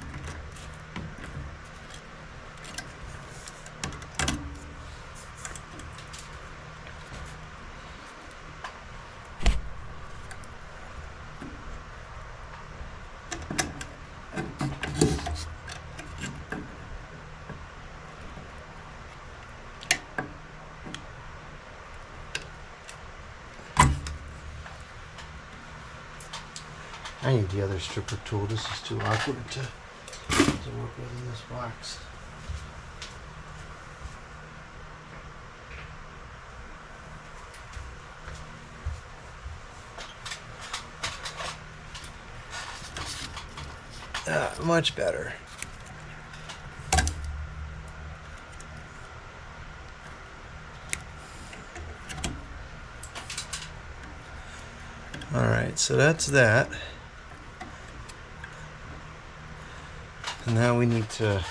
I need the other stripper tool. This is too awkward to work with in this box. Much better. Alright, so that's that. And now we need to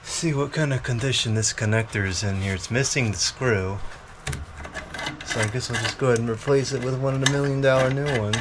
see what kind of condition this connector is in here. It's missing the screw. So I guess I'll just go ahead and replace it with one of the $1 million new ones.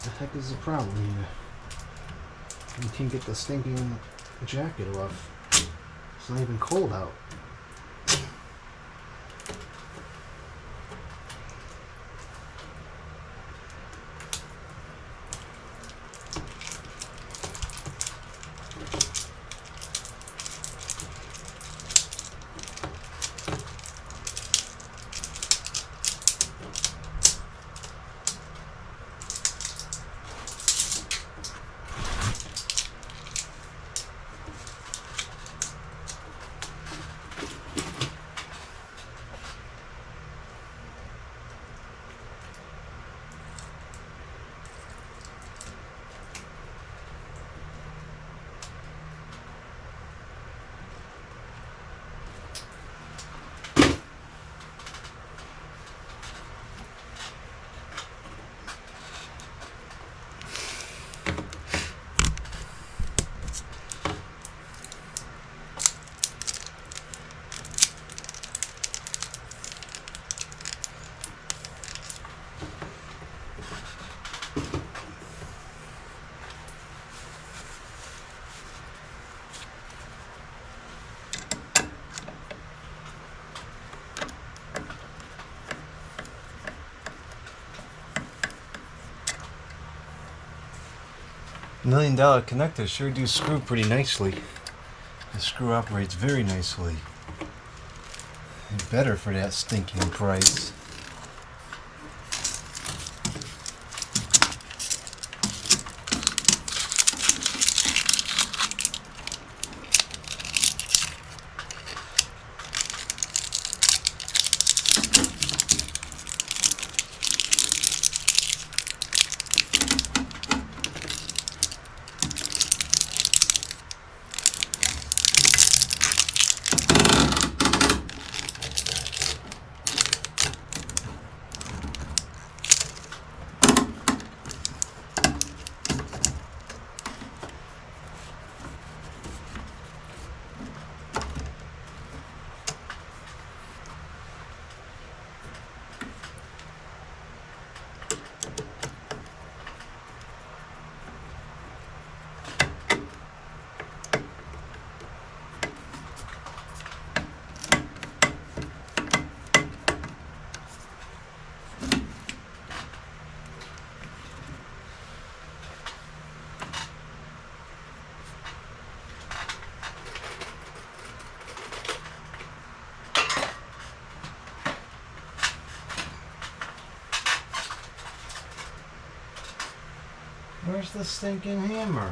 What the heck is the problem here? You can't get the stinking jacket off. It's not even cold out. $1 million connectors sure do screw pretty nicely. The screw operates very nicely. And better for that stinking price. Where's the stinking hammer?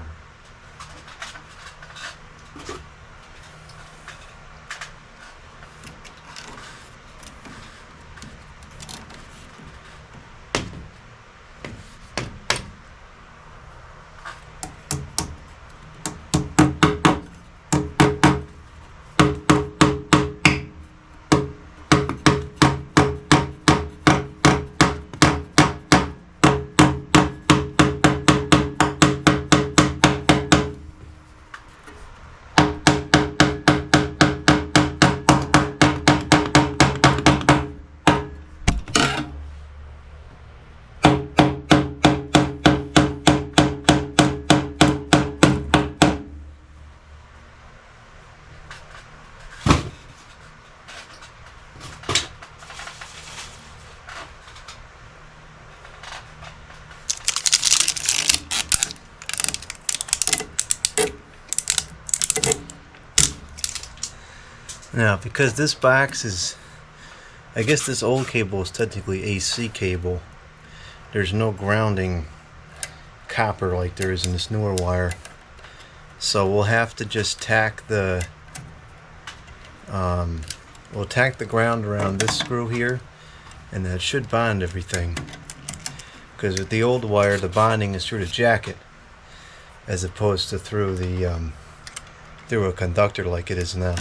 Now, because this box is, I guess this old cable is technically AC cable, there's no grounding copper like there is in this newer wire. So we'll have to just tack the, we'll tack the ground around this screw here, and that should bond everything. Because with the old wire, the bonding is through the jacket, as opposed to through the, through a conductor like it is now.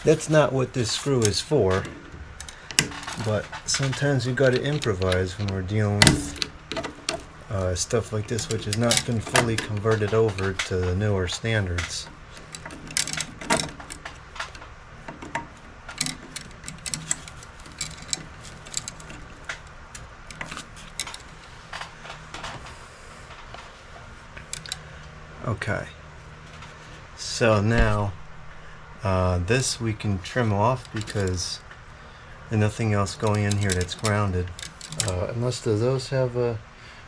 That's not what this screw is for, but sometimes you got to improvise when we're dealing with stuff like this, which has not been fully converted over to the newer standards. Okay, so now this we can trim off because there's nothing else going in here that's grounded. Unless those have a,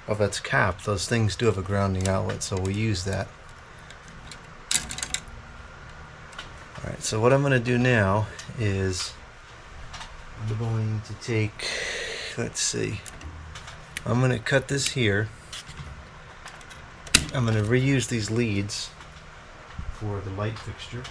oh, that's capped. Those things do have a grounding outlet, so we'll use that. Alright, so what I'm going to do now is I'm going to take, let's see, I'm going to cut this here. I'm going to reuse these leads for the light fixture.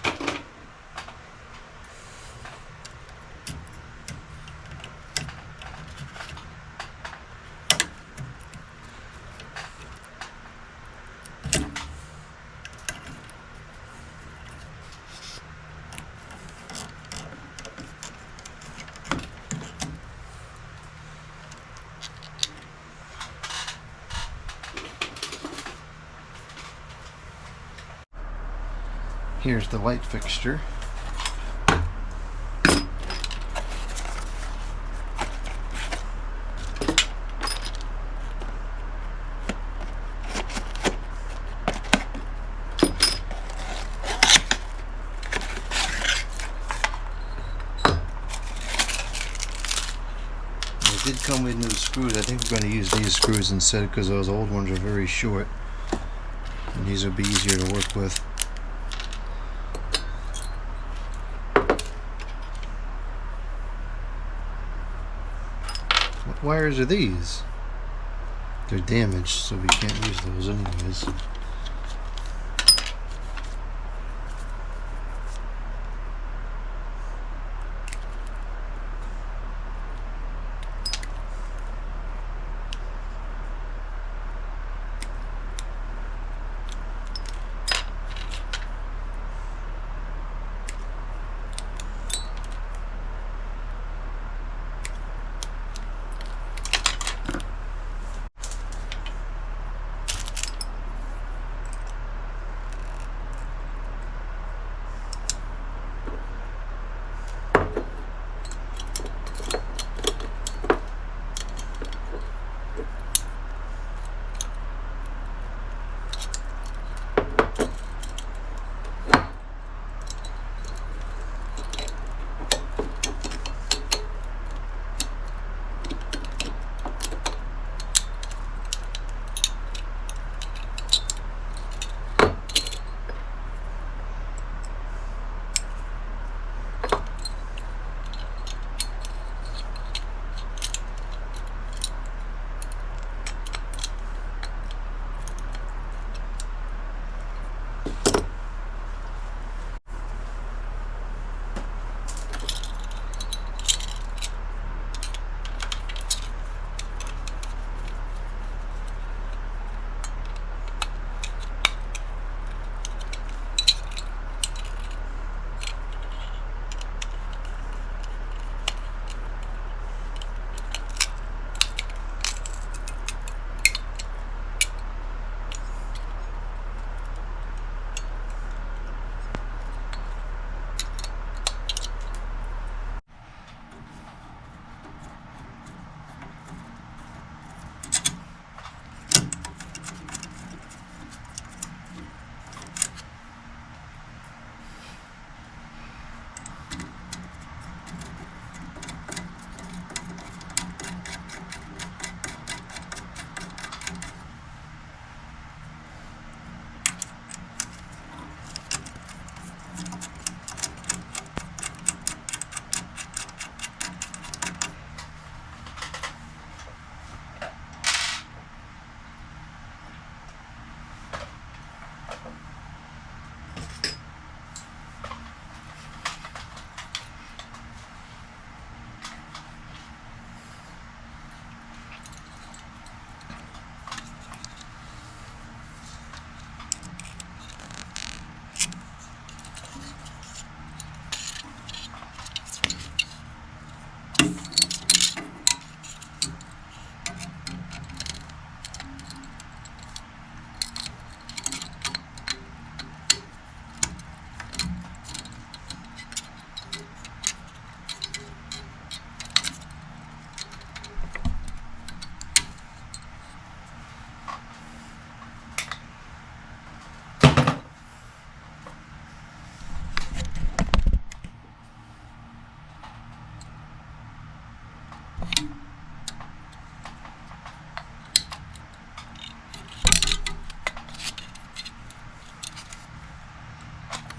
Here's the light fixture. It did come with new screws. I think we're going to use these screws instead because those old ones are very short. And these will be easier to work with. What wires are these? They're damaged, so we can't use those anyways.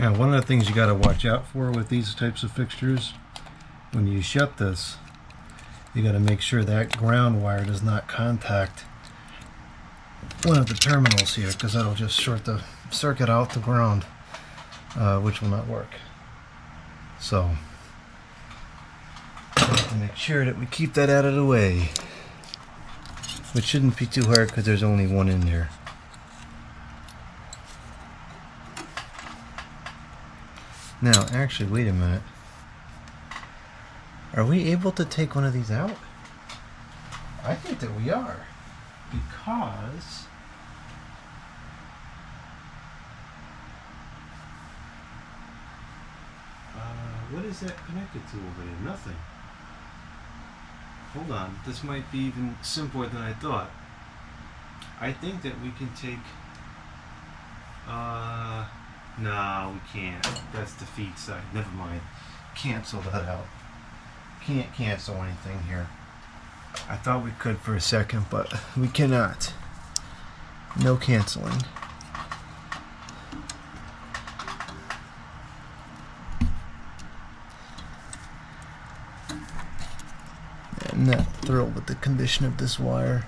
Now, one of the things you got to watch out for with these types of fixtures, when you shut this, you got to make sure that ground wire does not contact one of the terminals here, because that'll just short the circuit out the ground, which will not work. So we have to make sure that we keep that out of the way, which shouldn't be too hard because there's only one in there. Now, actually, wait a minute. Are we able to take one of these out? I think that we are, because what is that connected to over there? Nothing. Hold on, this might be even simpler than I thought. I think that we can take no, we can't. That's the feed side. Never mind. Cancel that out. Can't cancel anything here. I thought we could for a second, but we cannot. No canceling. I'm not thrilled with the condition of this wire.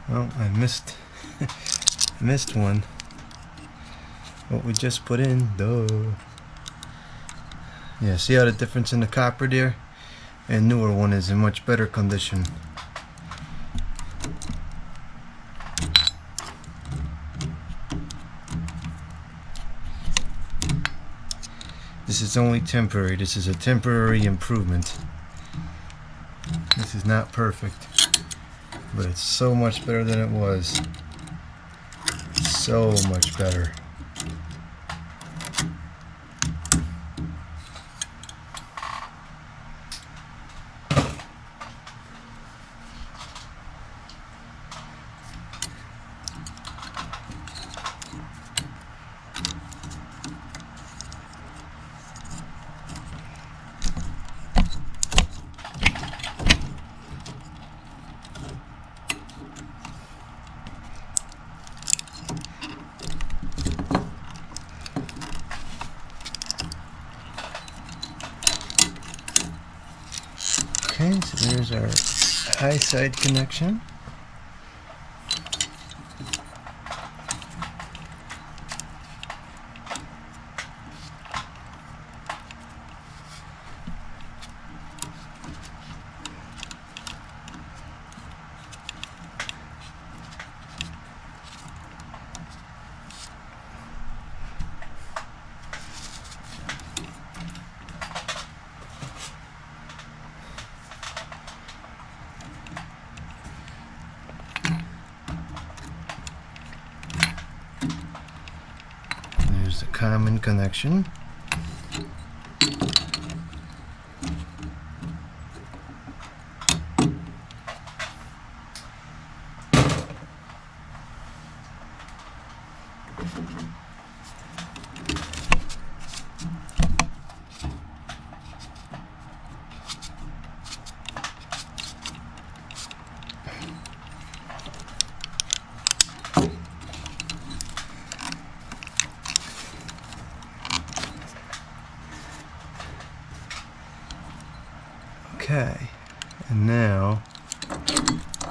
Well, I missed one. What we just put in, duh. Yeah, see how the difference in the copper there? And newer one is in much better condition. This is only temporary. This is a temporary improvement. This is not perfect, but it's so much better than it was. So much better. Okay, so there's our high side connection. There's the common connection. Okay, and now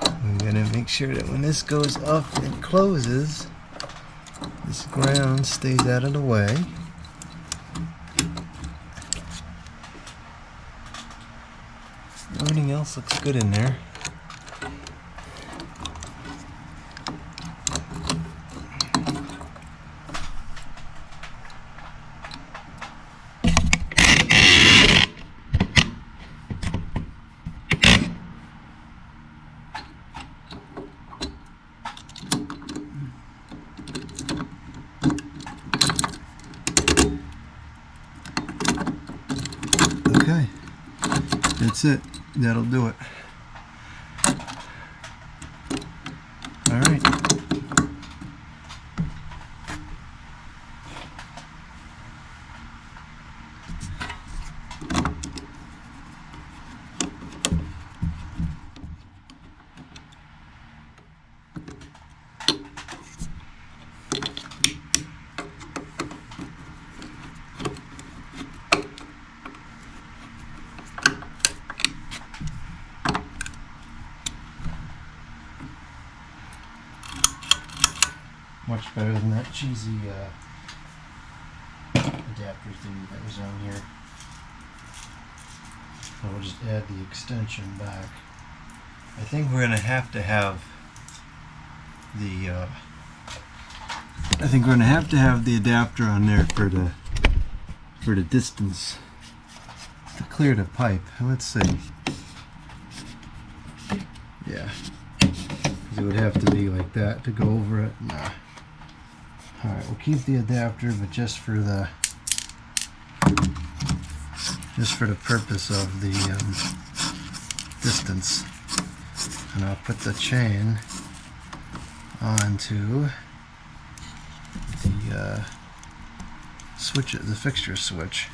I'm gonna make sure that when this goes up and closes, this ground stays out of the way. Everything else looks good in there. Okay, that's it. That'll do it. All right. Much better than that cheesy adapter thing that was on here. So we'll just add the extension back. I think we're gonna have to have the adapter on there for the distance to clear the pipe. Let's see. Yeah, 'cause it would have to be like that to go over it. Nah. All right, we'll keep the adapter, but just for the purpose of the distance. And I'll put the chain onto the switch, the fixture switch,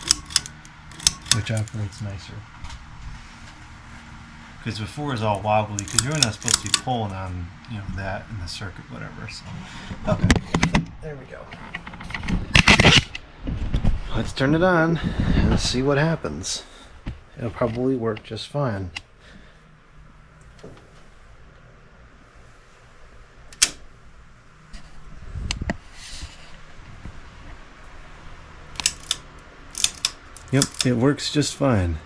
which operates nicer. Because before it was all wobbly, because you're not supposed to be pulling on, you know, that in the circuit, whatever. So, okay, there we go. Let's turn it on and see what happens. It'll probably work just fine. Yep, it works just fine.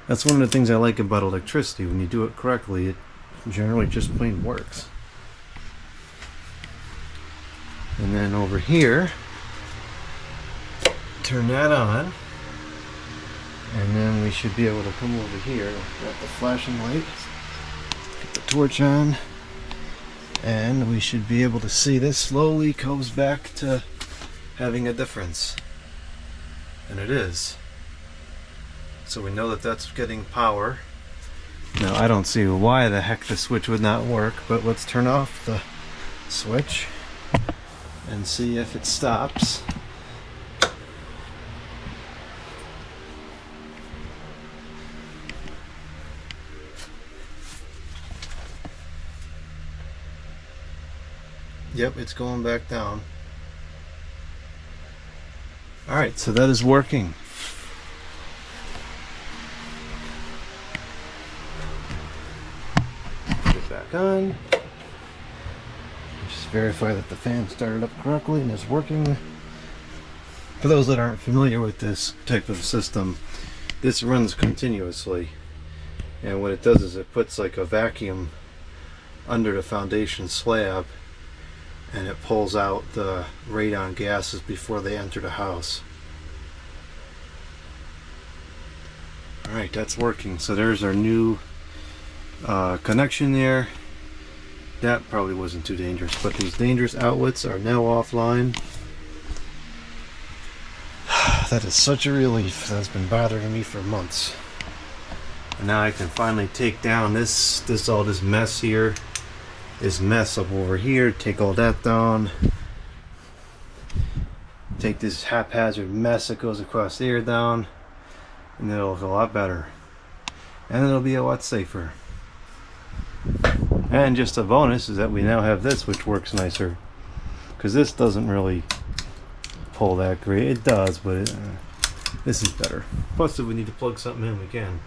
That's one of the things I like about electricity. When you do it correctly, it generally just plain works. And then over here, turn that on, and then we should be able to come over here, got the flashing light, get the torch on, and we should be able to see this slowly goes back to having a difference. And it is. So we know that that's getting power. Now I don't see why the heck the switch would not work, but let's turn off the switch and see if it stops. Yep, it's going back down. Alright, so that is working. Put it back on. Just verify that the fan started up correctly and is working. For those that aren't familiar with this type of system, this runs continuously. And what it does is it puts like a vacuum under the foundation slab, and it pulls out the radon gases before they enter the house. Alright, that's working. So there's our new connection there. That probably wasn't too dangerous, but these dangerous outlets are now offline. That is such a relief. That's been bothering me for months. And now I can finally take down this mess here. This mess up over here, take all that down, take this haphazard mess that goes across the air down, and it'll look a lot better, and it'll be a lot safer. And just a bonus is that we now have this, which works nicer, because this doesn't really pull that great. It does, but this is better. Plus if we need to plug something in, we can.